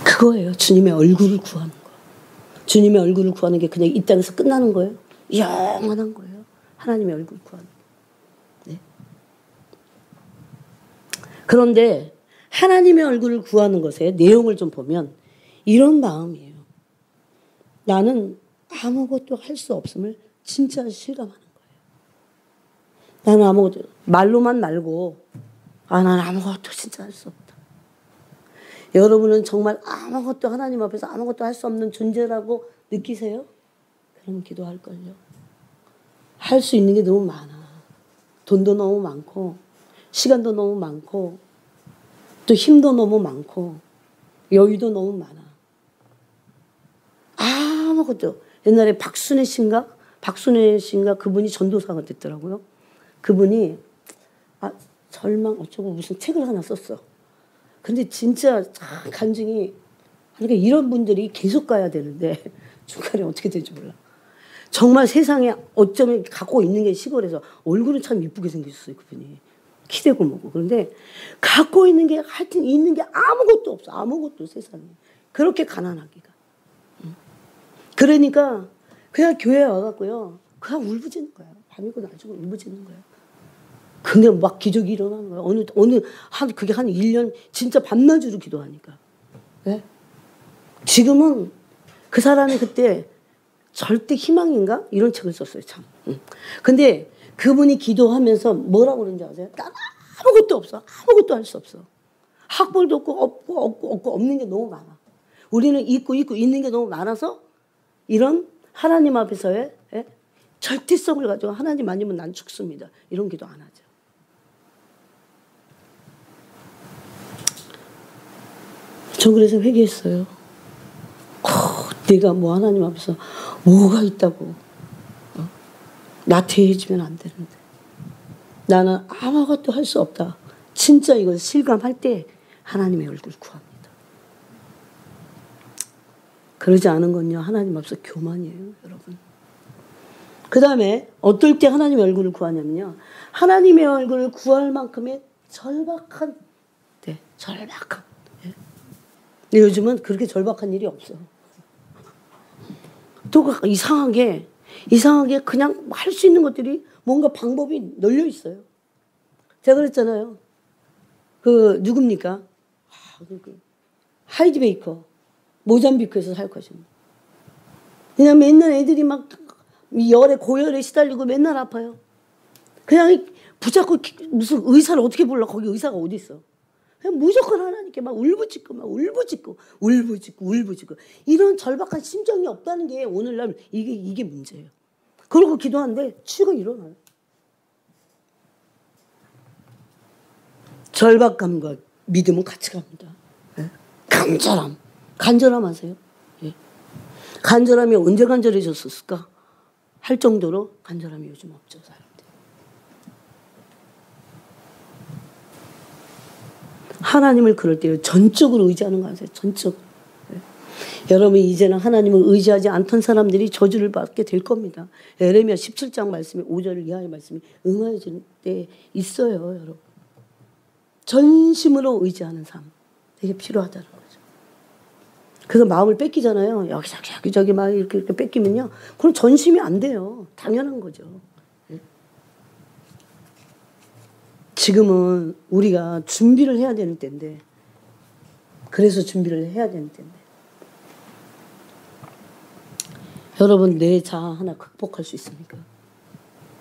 그거예요. 주님의 얼굴을 구하는 거. 주님의 얼굴을 구하는 게 그냥 이 땅에서 끝나는 거예요. 영원한 거예요. 하나님의 얼굴 구하는 거. 네. 그런데 하나님의 얼굴을 구하는 것의 내용을 좀 보면 이런 마음이에요. 나는 아무것도 할 수 없음을 진짜 실감하는 거예요. 나는 아무것도, 말로만 말고, 나는 아무것도 진짜 할 수 없다. 여러분은 정말 아무것도 하나님 앞에서 아무것도 할 수 없는 존재라고 느끼세요? 그러면 기도할걸요. 할 수 있는 게 너무 많아. 돈도 너무 많고, 시간도 너무 많고, 또 힘도 너무 많고, 여유도 너무 많아. 아무것도. 옛날에 박순애 씨인가 그분이 전도사가 됐더라고요. 그분이 절망 어쩌고 무슨 책을 하나 썼어. 근데 진짜 간증이, 그러니까 이런 분들이 계속 가야 되는데 중간에 어떻게 될지 몰라. 정말 세상에 어쩌면 갖고 있는 게 시골에서 얼굴은 참 이쁘게 생겼어요, 그분이. 키대고 뭐고. 그런데 갖고 있는 게 하여튼 있는 게 아무것도 없어. 아무것도 세상에. 그렇게 가난하기가. 그러니까 그냥 교회에 와갖고요. 그냥 울부짖는 거야. 밤이고 낮이고 울부짖는 거야. 근데 막 기적이 일어나는 거야. 그게 한 1년 진짜 밤낮으로 기도하니까. 네? 지금은 그 사람이 그때 절대 희망인가? 이런 책을 썼어요, 참. 근데 그분이 기도하면서 뭐라고 그러는지 아세요? 난 아무것도 없어. 아무것도 할 수 없어. 학벌도 없고 없는 게 너무 많아. 우리는 있고 있는 게 너무 많아서 이런 하나님 앞에서의 절대성을 가지고 하나님 아니면 난 죽습니다. 이런 기도 안 하죠. 저 그래서 회개했어요. 내가 뭐 하나님 앞에서 뭐가 있다고 나태해지면 안 되는데. 나는 아무것도 할 수 없다. 진짜 이걸 실감할 때 하나님의 얼굴 구합니다. 그러지 않은 건요, 하나님 앞에서 교만이에요, 여러분. 그 다음에 어떨 때 하나님의 얼굴을 구하냐면요, 하나님의 얼굴을 구할 만큼의 절박한, 절박한. 근데 요즘은 그렇게 절박한 일이 없어. 또 이상하게 그냥 할 수 있는 것들이 뭔가 방법이 널려 있어요. 제가 그랬잖아요. 누굽니까? 하이디 베이커. 모잠비크에서 사역하십니다. 그냥 맨날 애들이 막 이 열에 고열에 시달리고 맨날 아파요. 그냥 붙잡고 무슨 의사를 어떻게 불러? 거기 의사가 어디 있어? 그냥 무조건 하나님께 막 울부짖고 막 울부짖고 이런 절박한 심정이 없다는 게 오늘날 이게 문제예요. 그러고 기도하는데 치유가 일어나요. 절박감과 믿음은 같이 갑니다. 네? 간절함 하세요? 네. 간절함이 언제 간절해졌을까? 할 정도로 간절함이 요즘 없죠, 사람들. 하나님을 그럴 때 전적으로 의지하는 거 아세요? 전적. 네. 여러분 이제는 하나님을 의지하지 않던 사람들이 저주를 받게 될 겁니다. 에레미야 17장 말씀이 5절 이하의 말씀이 응하여질 때 있어요, 여러분. 전심으로 의지하는 삶. 되게 필요하다는 거죠. 그래서 마음을 뺏기잖아요. 여기저기 막 이렇게 뺏기면요. 그럼 전심이 안 돼요. 당연한 거죠. 지금은 우리가 준비를 해야 되는 때인데, 그래서 준비를 해야 되는 때인데, 여러분 내 자아 하나 극복할 수 있습니까?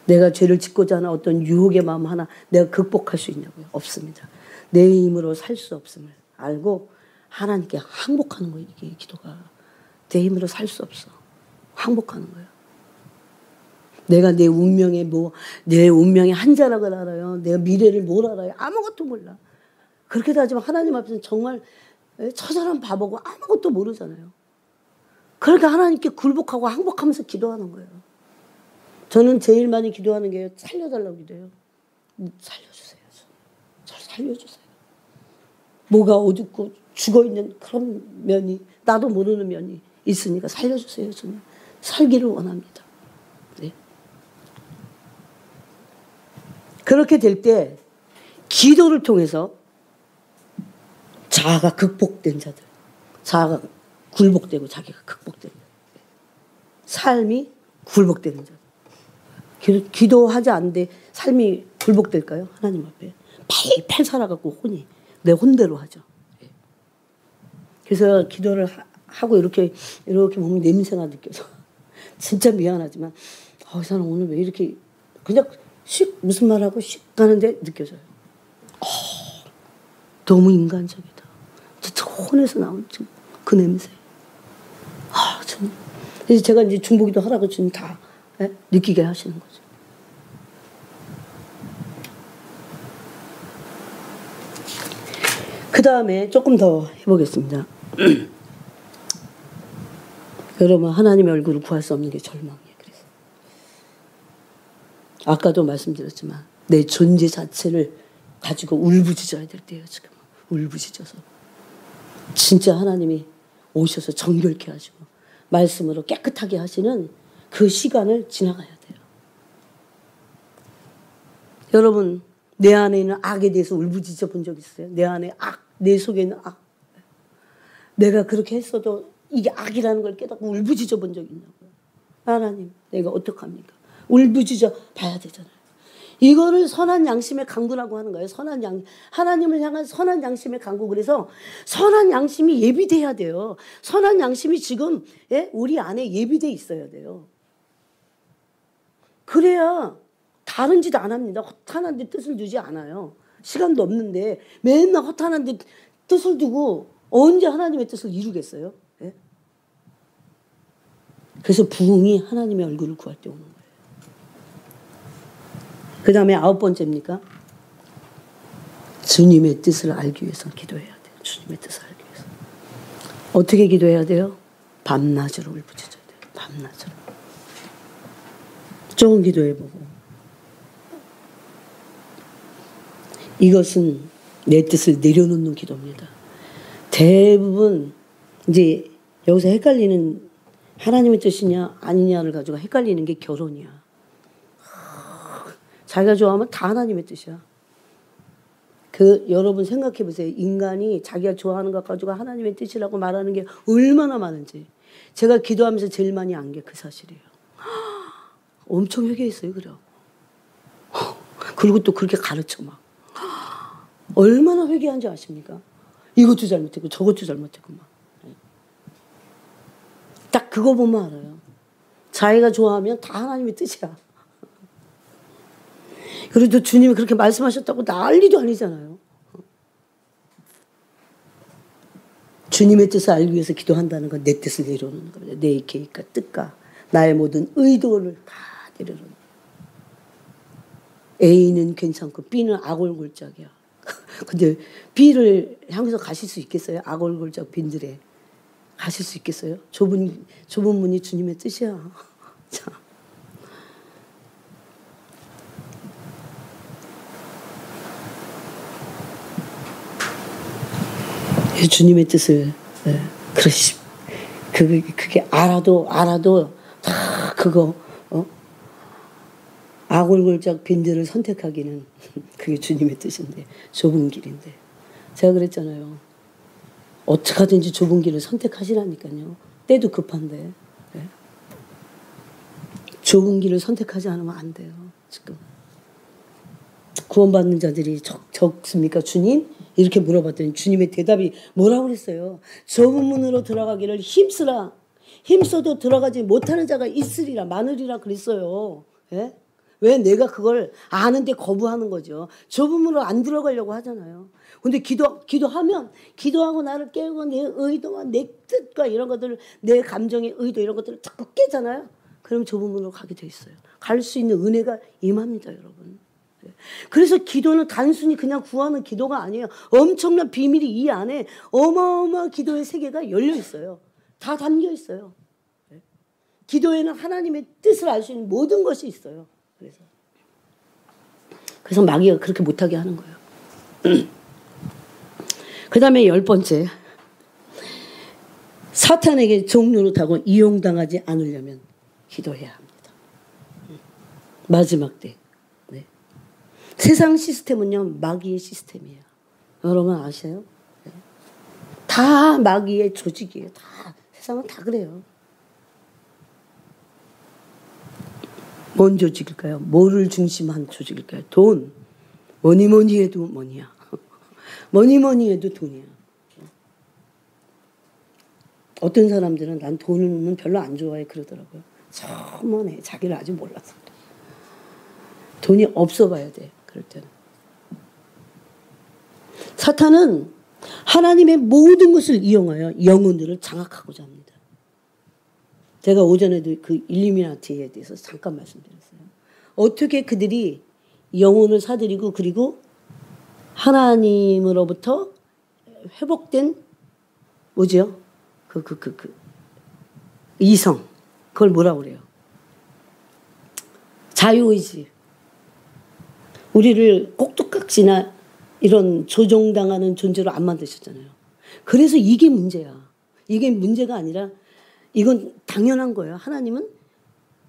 내가 죄를 짓고자 하는 어떤 유혹의 마음 하나 내가 극복할 수 있냐고요? 없습니다. 내 힘으로 살 수 없음을 알고 하나님께 항복하는 거예요. 이게 기도가. 내 힘으로 살 수 없어. 항복하는 거예요. 내가 내 운명의 한자락을 알아요. 내가 미래를 뭘 알아요. 아무것도 몰라. 그렇게 따지면 하나님 앞에서는 정말 처절한 바보고 아무것도 모르잖아요. 그러니까 하나님께 굴복하고 항복하면서 기도하는 거예요. 저는 제일 많이 기도하는 게 살려달라고 기도해요. 살려주세요. 저를 살려주세요. 뭐가 어둡고 죽어있는 그런 면이, 나도 모르는 면이 있으니까 살려주세요. 저는 살기를 원합니다. 네. 그렇게 될 때 기도를 통해서 자아가 극복된 자들, 자아가 굴복되고 자기가 극복되는 삶이 굴복되는 자들. 기도하지 않는데 삶이 굴복될까요? 하나님 앞에 팔팔 살아갖고 혼이 내 혼대로 하죠. 그래서 기도를 하고 이렇게 보면 냄새가 느껴져. 진짜 미안하지만 이 사람 오늘 왜 이렇게 그냥 무슨 말하고 씩 가는데 느껴져요. 너무 인간적이다. 진짜 혼에서 나온 그 냄새. 그래서 제가 이제 중보기도 하라고 지금 다 느끼게 하시는 거죠. 그 다음에 조금 더 해보겠습니다. 여러분 하나님의 얼굴을 구할 수 없는 게 절망이에요. 그래서 아까도 말씀드렸지만 내 존재 자체를 가지고 울부짖어야 될 때예요. 지금 울부짖어서 진짜 하나님이 오셔서 정결케 하시고 말씀으로 깨끗하게 하시는 그 시간을 지나가야 돼요. 여러분 내 안에 있는 악에 대해서 울부짖어 본 적 있어요? 내 안에 악, 내 속에 있는 악. 내가 그렇게 했어도 이게 악이라는 걸 깨닫고 울부짖어 본 적 있냐고요. 하나님 내가 어떡합니까? 울부짖어 봐야 되잖아요. 이거를 선한 양심의 강구라고 하는 거예요. 하나님을 향한 선한 양심의 강구. 그래서 선한 양심이 예비돼야 돼요. 선한 양심이 지금 우리 안에 예비돼 있어야 돼요. 그래야 다른 짓 안 합니다. 허탄한 데 뜻을 두지 않아요. 시간도 없는데 맨날 허탄한 데 뜻을 두고 언제 하나님의 뜻을 이루겠어요? 예? 그래서 부흥이 하나님의 얼굴을 구할 때 오는 거예요. 그 다음에 9번째입니까? 주님의 뜻을 알기 위해서 기도해야 돼요. 주님의 뜻을 알기 위해서. 어떻게 기도해야 돼요? 밤낮으로 울부짖어야 돼요. 밤낮으로. 조금 기도해보고. 이것은 내 뜻을 내려놓는 기도입니다. 대부분 이제 여기서 헷갈리는 하나님의 뜻이냐 아니냐를 가지고 헷갈리는 게 결혼이야. 자기가 좋아하면 다 하나님의 뜻이야. 여러분 생각해 보세요. 인간이 자기가 좋아하는 것 가지고 하나님의 뜻이라고 말하는 게 얼마나 많은지. 제가 기도하면서 제일 많이 안 게 그 사실이에요. 엄청 회개했어요. 그래. 그리고 또 그렇게 가르쳐 막. 얼마나 회개한지 아십니까? 이것도 잘못했고 저것도 잘못했고 막. 딱 그거 보면 알아요. 자기가 좋아하면 다 하나님의 뜻이야. 그래도 주님이 그렇게 말씀하셨다고 난리도 아니잖아요. 주님의 뜻을 알기 위해서 기도한다는 건 내 뜻을 내려놓는 겁니다. 내 계획과 뜻과 나의 모든 의도를 다 내려놓는 거예요. A는 괜찮고 B는 악골골짝이야. 근데 B를 향해서 가실 수 있겠어요? 악골골짝 빈들에 가실 수 있겠어요? 좁은 문이 주님의 뜻이야. 자. 주님의 뜻을 그게 알아도 다 그거 악골골짝 빈들을 선택하기는 그게 주님의 뜻인데 좁은 길인데 제가 그랬잖아요. 어떻게 하든지 좁은 길을 선택하시라니까요. 때도 급한데 좁은 길을 선택하지 않으면 안 돼요. 지금 구원받는 자들이 적습니까 주님? 이렇게 물어봤더니 주님의 대답이 뭐라고 그랬어요? 좁은 문으로 들어가기를 힘쓰라. 힘써도 들어가지 못하는 자가 있으리라 많으리라 그랬어요. 예? 왜 내가 그걸 아는데 거부하는 거죠. 좁은 문으로 안 들어가려고 하잖아요. 근데 기도하고 나를 깨우고 내 의도와 내 뜻과 이런 것들을 내 감정의 의도 이런 것들을 자꾸 깨잖아요. 그럼 좁은 문으로 가게 돼 있어요. 갈 수 있는 은혜가 임합니다, 여러분. 그래서 기도는 단순히 그냥 구하는 기도가 아니에요. 엄청난 비밀이 이 안에 어마어마한 기도의 세계가 열려 있어요. 다 담겨 있어요. 기도에는 하나님의 뜻을 알 수 있는 모든 것이 있어요. 그래서 마귀가 그렇게 못하게 하는 거예요. 그 다음에 10번째. 사탄에게 종노릇하고 이용당하지 않으려면 기도해야 합니다. 마지막 때. 네. 세상 시스템은요, 마귀의 시스템이에요. 여러분 아세요? 네. 다 마귀의 조직이에요. 다. 세상은 다 그래요. 뭔 조직일까요? 뭐를 중심한 조직일까요? 돈. 뭐니 해도 뭐니야. 뭐니 해도 돈이야. 어떤 사람들은 난 돈은 별로 안 좋아해 그러더라고요. 천만에 자기를 아직 몰라서. 돈이 없어 봐야 돼. 그럴 때는. 사탄은 하나님의 모든 것을 이용하여 영혼들을 장악하고자 합니다. 제가 오전에도 그 일루미나티에 대해서 잠깐 말씀드렸어요. 어떻게 그들이 영혼을 사들이고 그리고 하나님으로부터 회복된 뭐죠? 이성. 그걸 뭐라고 그래요? 자유의지. 우리를 꼭두각시나 이런 조종당하는 존재로 안 만드셨잖아요. 그래서 이게 문제야. 이게 문제가 아니라 이건 당연한 거예요. 하나님은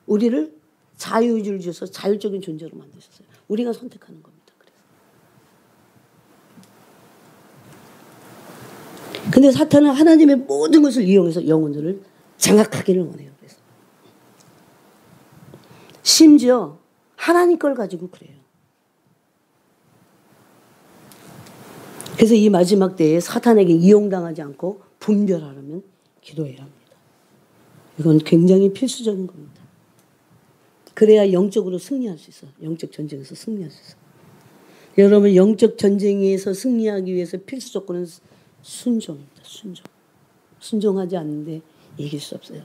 우리를 자유의지를 주셔서 자율적인 존재로 만드셨어요. 우리가 선택하는 겁니다. 근데 사탄은 하나님의 모든 것을 이용해서 영혼들을 장악하기를 원해요. 그래서 심지어 하나님 걸 가지고 그래요. 그래서 이 마지막 때에 사탄에게 이용당하지 않고 분별하려면 기도해야 합니다. 이건 굉장히 필수적인 겁니다. 그래야 영적으로 승리할 수 있어. 영적 전쟁에서 승리할 수 있어. 여러분 영적 전쟁에서 승리하기 위해서 필수 조건은 순종입니다. 순종하지 않는데 이길 수 없어요.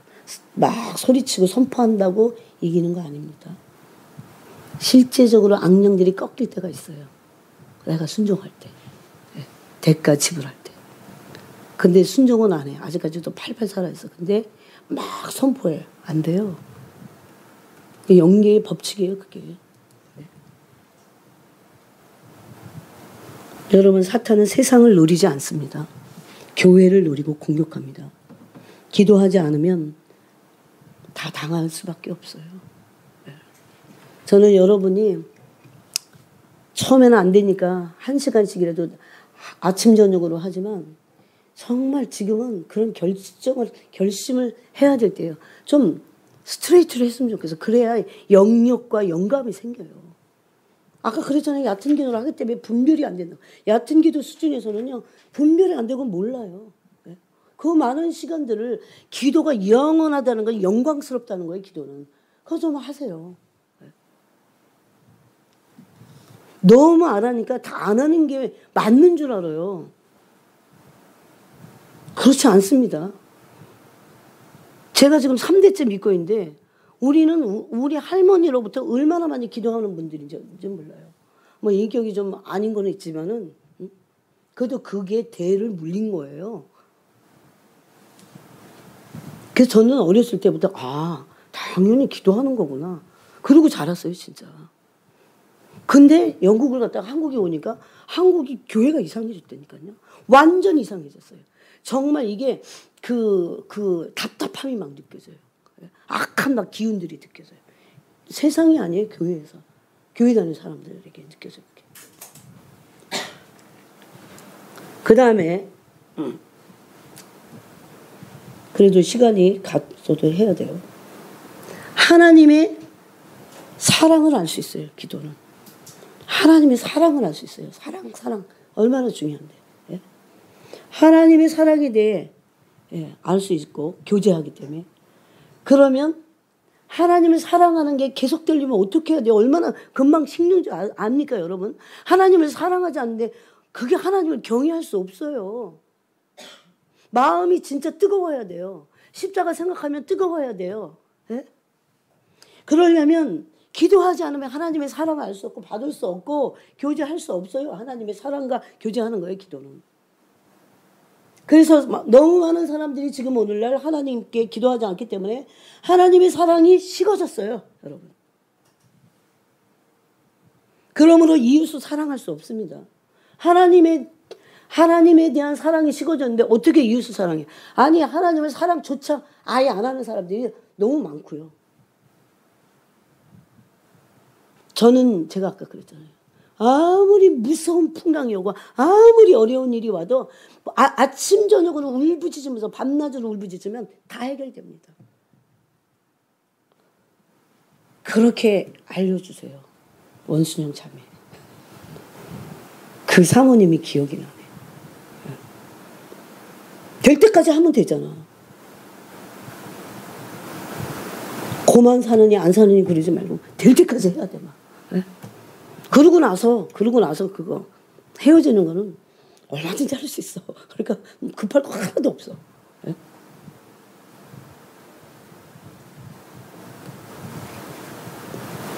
막 소리치고 선포한다고 이기는 거 아닙니다. 실제적으로 악령들이 꺾일 때가 있어요. 내가 순종할 때. 대가 지불할 때. 근데 순종은 안 해. 아직까지도 팔팔 살아있어. 근데 막 선포해. 안 돼요. 영계의 법칙이에요, 그게. 네. 여러분, 사탄은 세상을 노리지 않습니다. 교회를 노리고 공격합니다. 기도하지 않으면 다 당할 수밖에 없어요. 네. 저는 여러분이 처음에는 안 되니까 1시간씩이라도 아침, 저녁으로 하지만 정말 지금은 그런 결심을 해야 될 때예요. 좀 스트레이트로 했으면 좋겠어. 그래야 영역과 영감이 생겨요. 아까 그랬잖아요. 얕은 기도를 하기 때문에 분별이 안 된다. 얕은 기도 수준에서는요. 분별이 안 되고 몰라요. 그 많은 시간들을 기도가 영원하다는 건 영광스럽다는 거예요. 기도는. 그거 좀 하세요. 너무 안 하니까 다 안 하는 게 맞는 줄 알아요. 그렇지 않습니다. 제가 지금 3대째 믿고 있는데 우리는 우리 할머니로부터 얼마나 많이 기도하는 분들인지 몰라요. 뭐 인격이 좀 아닌 건 있지만은 그래도 그게 대를 물린 거예요. 그래서 저는 어렸을 때부터 당연히 기도하는 거구나. 그러고 자랐어요, 진짜. 근데 영국을 갔다가 한국에 오니까 한국이 교회가 이상해졌다니까요. 완전 이상해졌어요. 정말 이게 그 답답함이 막 느껴져요. 악한 막 기운들이 느껴져요. 세상이 아니에요, 교회에서. 교회 다니는 사람들에게 느껴져요. 그 다음에 그래도 시간이 갔어도 해야 돼요. 하나님의 사랑을 알 수 있어요, 기도는. 하나님의 사랑을 알 수 있어요. 사랑. 얼마나 중요한데. 예? 하나님의 사랑에 대해 알 수 있고 교제하기 때문에. 그러면 하나님을 사랑하는 게 계속되려면 어떻게 해야 돼요? 얼마나 금방 식는 줄 압니까, 여러분? 하나님을 사랑하지 않는데 그게 하나님을 경외할 수 없어요. 마음이 진짜 뜨거워야 돼요. 십자가 생각하면 뜨거워야 돼요. 예? 그러려면 기도하지 않으면 하나님의 사랑을 알 수 없고 받을 수 없고 교제할 수 없어요. 하나님의 사랑과 교제하는 거예요, 기도는. 그래서 너무 많은 사람들이 지금 오늘날 하나님께 기도하지 않기 때문에 하나님의 사랑이 식어졌어요, 여러분. 그러므로 이웃을 사랑할 수 없습니다. 하나님에 대한 사랑이 식어졌는데 어떻게 이웃을 사랑해? 아니, 하나님의 사랑조차 아예 안 하는 사람들이 너무 많고요. 저는 제가 아까 그랬잖아요. 아무리 무서운 풍랑이 오고 아무리 어려운 일이 와도 아침 저녁으로 울부짖으면서 밤낮으로 울부짖으면 다 해결됩니다. 그렇게 알려주세요. 원순영 자매. 그 사모님이 기억이 나네. 될 때까지 하면 되잖아. 고만 사느니 안 사느니 그러지 말고 될 때까지 해야 돼. 막. 그러고 나서 그거 헤어지는 거는 얼마든지 할 수 있어. 그러니까 급할 거 하나도 없어.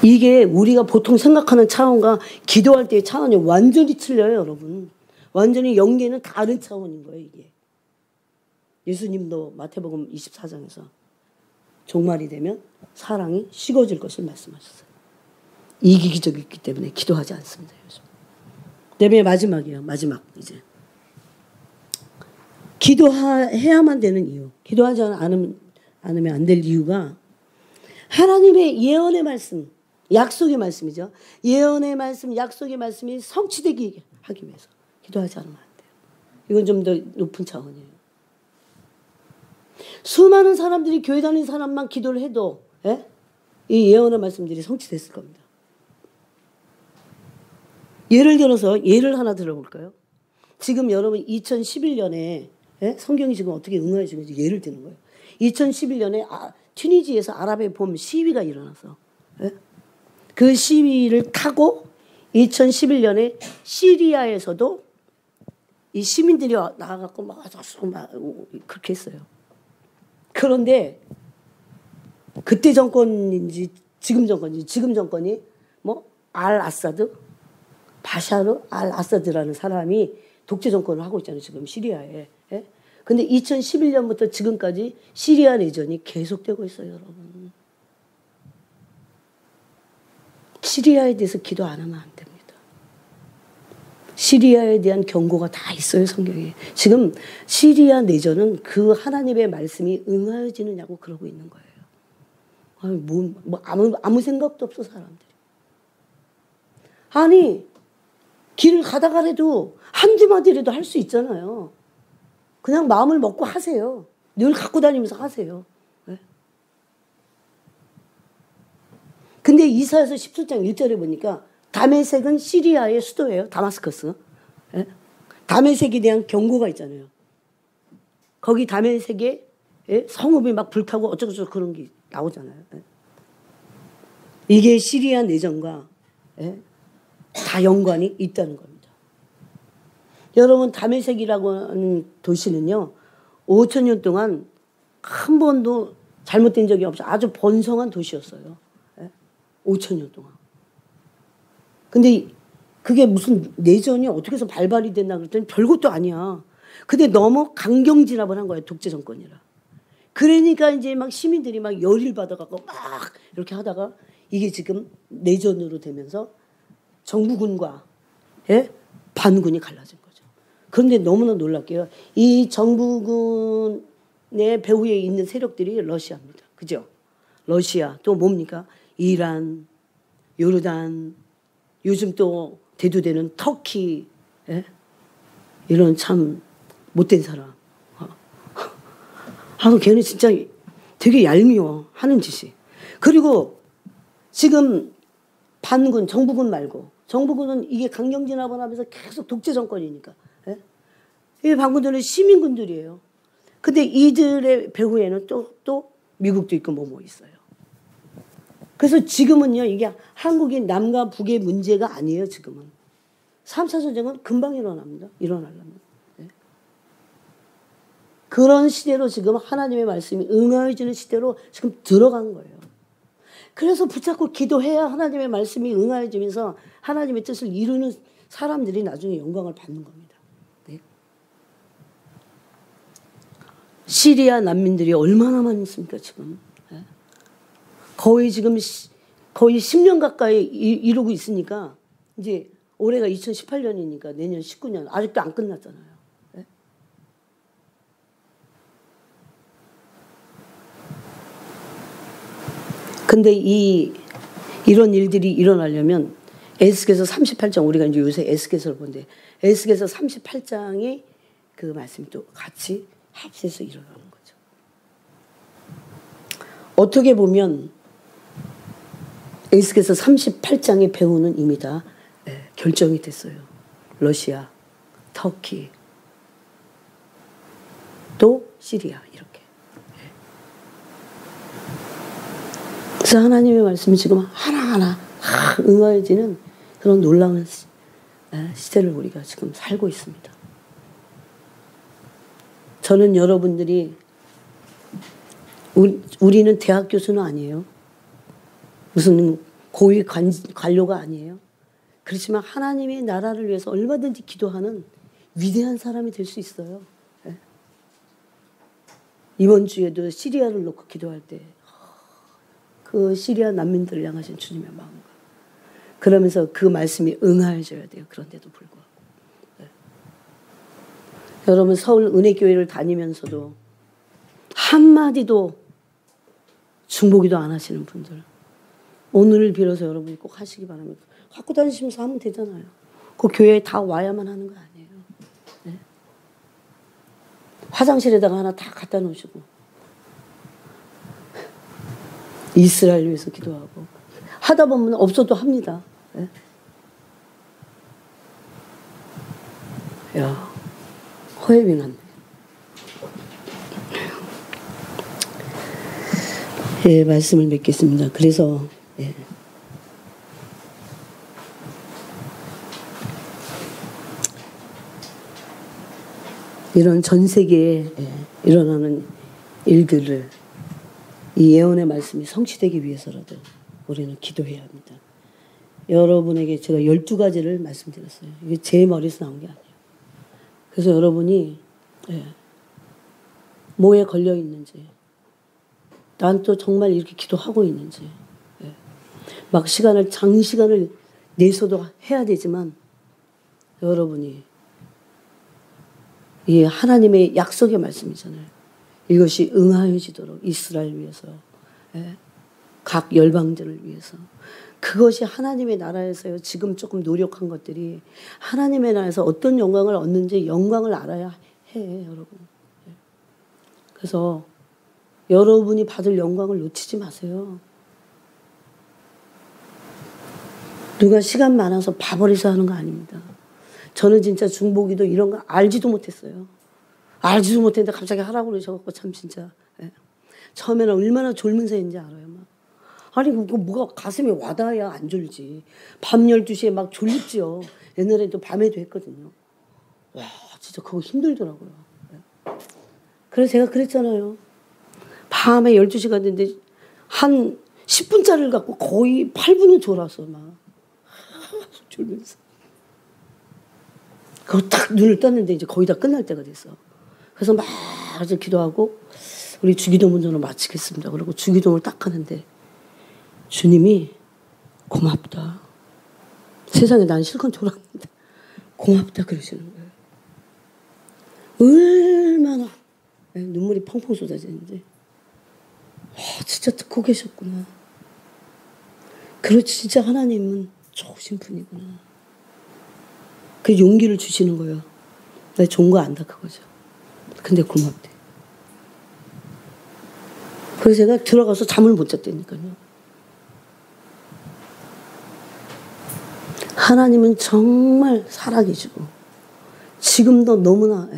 이게 우리가 보통 생각하는 차원과 기도할 때의 차원이 완전히 틀려요, 여러분. 완전히 연계는 다른 차원인 거예요, 이게. 예수님도 마태복음 24장에서 종말이 되면 사랑이 식어질 것을 말씀하셨어요. 이기적이기 때문에 기도하지 않습니다, 요즘. 그다음에 마지막이에요, 마지막 이제. 기도해야만 되는 이유. 기도하지 않으면 안 될 이유가 하나님의 예언의 말씀, 약속의 말씀이죠. 예언의 말씀, 약속의 말씀이 성취되게 하기 위해서 기도하지 않으면 안 돼요. 이건 좀 더 높은 차원이에요. 수많은 사람들이 교회 다니는 사람만 기도를 해도 이 예언의 말씀들이 성취됐을 겁니다. 예를 들어서 예를 하나 들어볼까요? 지금 여러분 2011년에 성경이 지금 어떻게 응하여 주는지 예를 드는 거예요. 2011년에 튀니지에서 아랍의 봄 시위가 일어나서 그 시위를 타고 2011년에 시리아에서도 이 시민들이 나와갖고 막 그렇게 했어요. 그런데 그때 정권인지 지금 정권이 뭐 알-아사드, 바샤르 알-아사드라는 사람이 독재 정권을 하고 있잖아요, 지금 시리아에. 근데 2011년부터 지금까지 시리아 내전이 계속되고 있어요, 여러분. 시리아에 대해서 기도 안 하면 안 됩니다. 시리아에 대한 경고가 다 있어요, 성경에. 지금 시리아 내전은 그 하나님의 말씀이 응하여지느냐고 그러고 있는 거예요. 아무 생각도 없어, 사람들이. 아니, 길을 가다가라도 한두 마디라도 할 수 있잖아요. 그냥 마음을 먹고 하세요. 늘 갖고 다니면서 하세요. 근데 이사야서 17장 1절에 보니까 다메섹은 시리아의 수도예요. 다마스커스. 다메섹에 대한 경고가 있잖아요. 거기 다메섹에 성읍이 막 불타고 어쩌고저쩌고 그런 게 나오잖아요. 이게 시리아 내전과 다 연관이 있다는 겁니다. 여러분 다메섹이라고 하는 도시는요. 5,000년 동안 한 번도 잘못된 적이 없어 아주 번성한 도시였어요. 5,000년 동안. 근데 그게 무슨 내전이 어떻게 해서 발발이 됐나 그랬더니 별것도 아니야. 근데 너무 강경 진압을 한 거예요. 독재 정권이라. 그러니까 이제 막 시민들이 막 열일 받아갖고 막 이렇게 하다가 이게 지금 내전으로 되면서 정부군과 반군이 갈라진 거죠. 그런데 너무나 놀랍게요. 이 정부군의 배후에 있는 세력들이 러시아입니다. 그죠? 러시아 또 뭡니까? 이란, 요르단, 요즘 또 대두되는 터키, 이런 참 못된 사람. 걔는 진짜 되게 얄미워 하는 짓이. 그리고 지금 반군, 정부군 말고 정부군은 이게 강경 진압을 하면서 계속 독재 정권이니까. 이 반군들은 시민군들이에요. 근데 이들의 배후에는 또 미국도 있고 뭐 있어요. 그래서 지금은요, 이게 한국의 남과 북의 문제가 아니에요, 지금은. 3차 전쟁은 금방 일어나려면. 그런 시대로 지금 하나님의 말씀이 응하여지는 시대로 지금 들어간 거예요. 그래서 붙잡고 기도해야 하나님의 말씀이 응하여지면서 하나님의 뜻을 이루는 사람들이 나중에 영광을 받는 겁니다. 시리아 난민들이 얼마나 많이 있습니까, 지금. 거의 10년 가까이 이루고 있으니까 이제 올해가 2018년이니까 내년 19년 아직도 안 끝났잖아요. 근데 이런 일들이 일어나려면 에스겔서 38장 우리가 이제 요새 에스겔서를 보는데 에스겔서 38장이 그 말씀이 또 같이 합세해서 일어나는 거죠. 어떻게 보면 에스겔서 38장의 배후는 이미 다 결정이 됐어요. 러시아, 터키, 또 시리아 이렇게. 그래서 하나님의 말씀이 지금 하나하나 응하여지는 그런 놀라운 시대를 우리가 지금 살고 있습니다. 저는 여러분들이 우리는 대학 교수는 아니에요. 무슨 고위 관료가 아니에요. 그렇지만 하나님의 나라를 위해서 얼마든지 기도하는 위대한 사람이 될 수 있어요. 이번 주에도 시리아를 놓고 기도할 때 그 시리아 난민들을 향하신 주님의 마음과 그러면서 그 말씀이 응하여져야 돼요. 그런데도 불구하고. 여러분 서울 은혜교회를 다니면서도 한마디도 중보기도 안 하시는 분들 오늘을 빌어서 여러분이 꼭 하시기 바랍니다. 갖고 다니시면서 하면 되잖아요. 그 교회에 다 와야만 하는 거 아니에요. 화장실에다가 하나 다 갖다 놓으시고 이스라엘 위해서 기도하고 하다 보면 없어도 합니다. 야, 허예비 났네. 말씀을 맺겠습니다. 그래서 이런 전 세계에 일어나는 일들을 이 예언의 말씀이 성취되기 위해서라도 우리는 기도해야 합니다. 여러분에게 제가 12가지를 말씀드렸어요. 이게 제 머리에서 나온 게 아니에요. 그래서 여러분이 뭐에 걸려 있는지 난 또 정말 이렇게 기도하고 있는지 막 장시간을 내서도 해야 되지만 여러분이 이 하나님의 약속의 말씀이잖아요. 이것이 응하여지도록 이스라엘 위해서 각 열방들을 위해서 그것이 하나님의 나라에서요. 지금 조금 노력한 것들이 하나님의 나라에서 어떤 영광을 얻는지 영광을 알아야 해 여러분. 그래서 여러분이 받을 영광을 놓치지 마세요. 누가 시간 많아서 봐버리서 하는 거 아닙니다. 저는 진짜 중보기도 이런 거 알지도 못했어요. 알지도 못했는데 갑자기 하라고 그러셔갖고 참 진짜. 예. 처음에는 얼마나 졸면서 했는지 알아요. 막. 아니 그거 뭐가 가슴에 와닿아야 안 졸지. 밤 12시에 막 졸립지요. 옛날에도 밤에도 했거든요. 와 진짜 그거 힘들더라고요. 예. 그래서 제가 그랬잖아요. 밤에 12시가 됐는데 한 10분짜리를 갖고 거의 8분을 졸았어 막. 졸면서. 그거 딱 눈을 떴는데 이제 거의 다 끝날 때가 됐어. 그래서 막 이제 기도하고 우리 주기도문 저는 마치겠습니다. 그리고 주기도문을 딱 하는데 주님이 고맙다. 세상에 난 실컷 졸았는데 고맙다 그러시는 거예요. 얼마나 눈물이 펑펑 쏟아지는지. 진짜 듣고 계셨구나. 그렇지 진짜 하나님은 좋으신 분이구나. 그 용기를 주시는 거예요. 나 좋은 거 안다 그거죠. 근데 고맙대. 그래서 제가 들어가서 잠을 못 잤다니까요. 하나님은 정말 살아계시고 지금도 너무나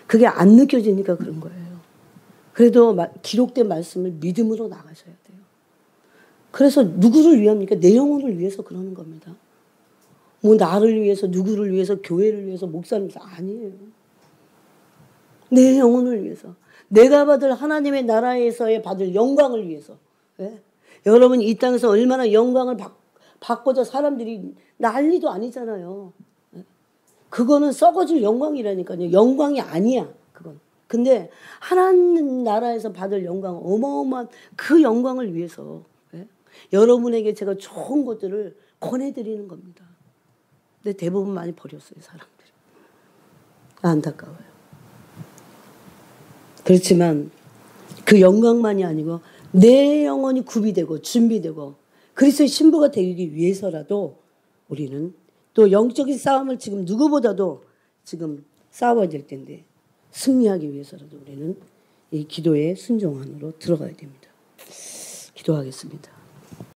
그게 안 느껴지니까 그런 거예요. 그래도 기록된 말씀을 믿음으로 나가셔야 돼요. 그래서 누구를 위합니까? 내 영혼을 위해서 그러는 겁니다. 뭐 나를 위해서 누구를 위해서 교회를 위해서 목사님 아니에요. 내 영혼을 위해서 내가 받을 하나님의 나라에서의 받을 영광을 위해서. 여러분 이 땅에서 얼마나 영광을 받고자 사람들이 난리도 아니잖아요. 그거는 썩어질 영광이라니까요. 영광이 아니야 그건. 근데 하나님 나라에서 받을 영광 어마어마한 그 영광을 위해서 여러분에게 제가 좋은 것들을 권해드리는 겁니다. 근데 대부분 많이 버렸어요 사람들이. 안타까워요. 그렇지만 그 영광만이 아니고 내 영혼이 구비되고 준비되고 그리스도의 신부가 되기 위해서라도 우리는 또 영적인 싸움을 지금 누구보다도 지금 싸워야 될 텐데 승리하기 위해서라도 우리는 이 기도의 순종안으로 들어가야 됩니다. 기도하겠습니다.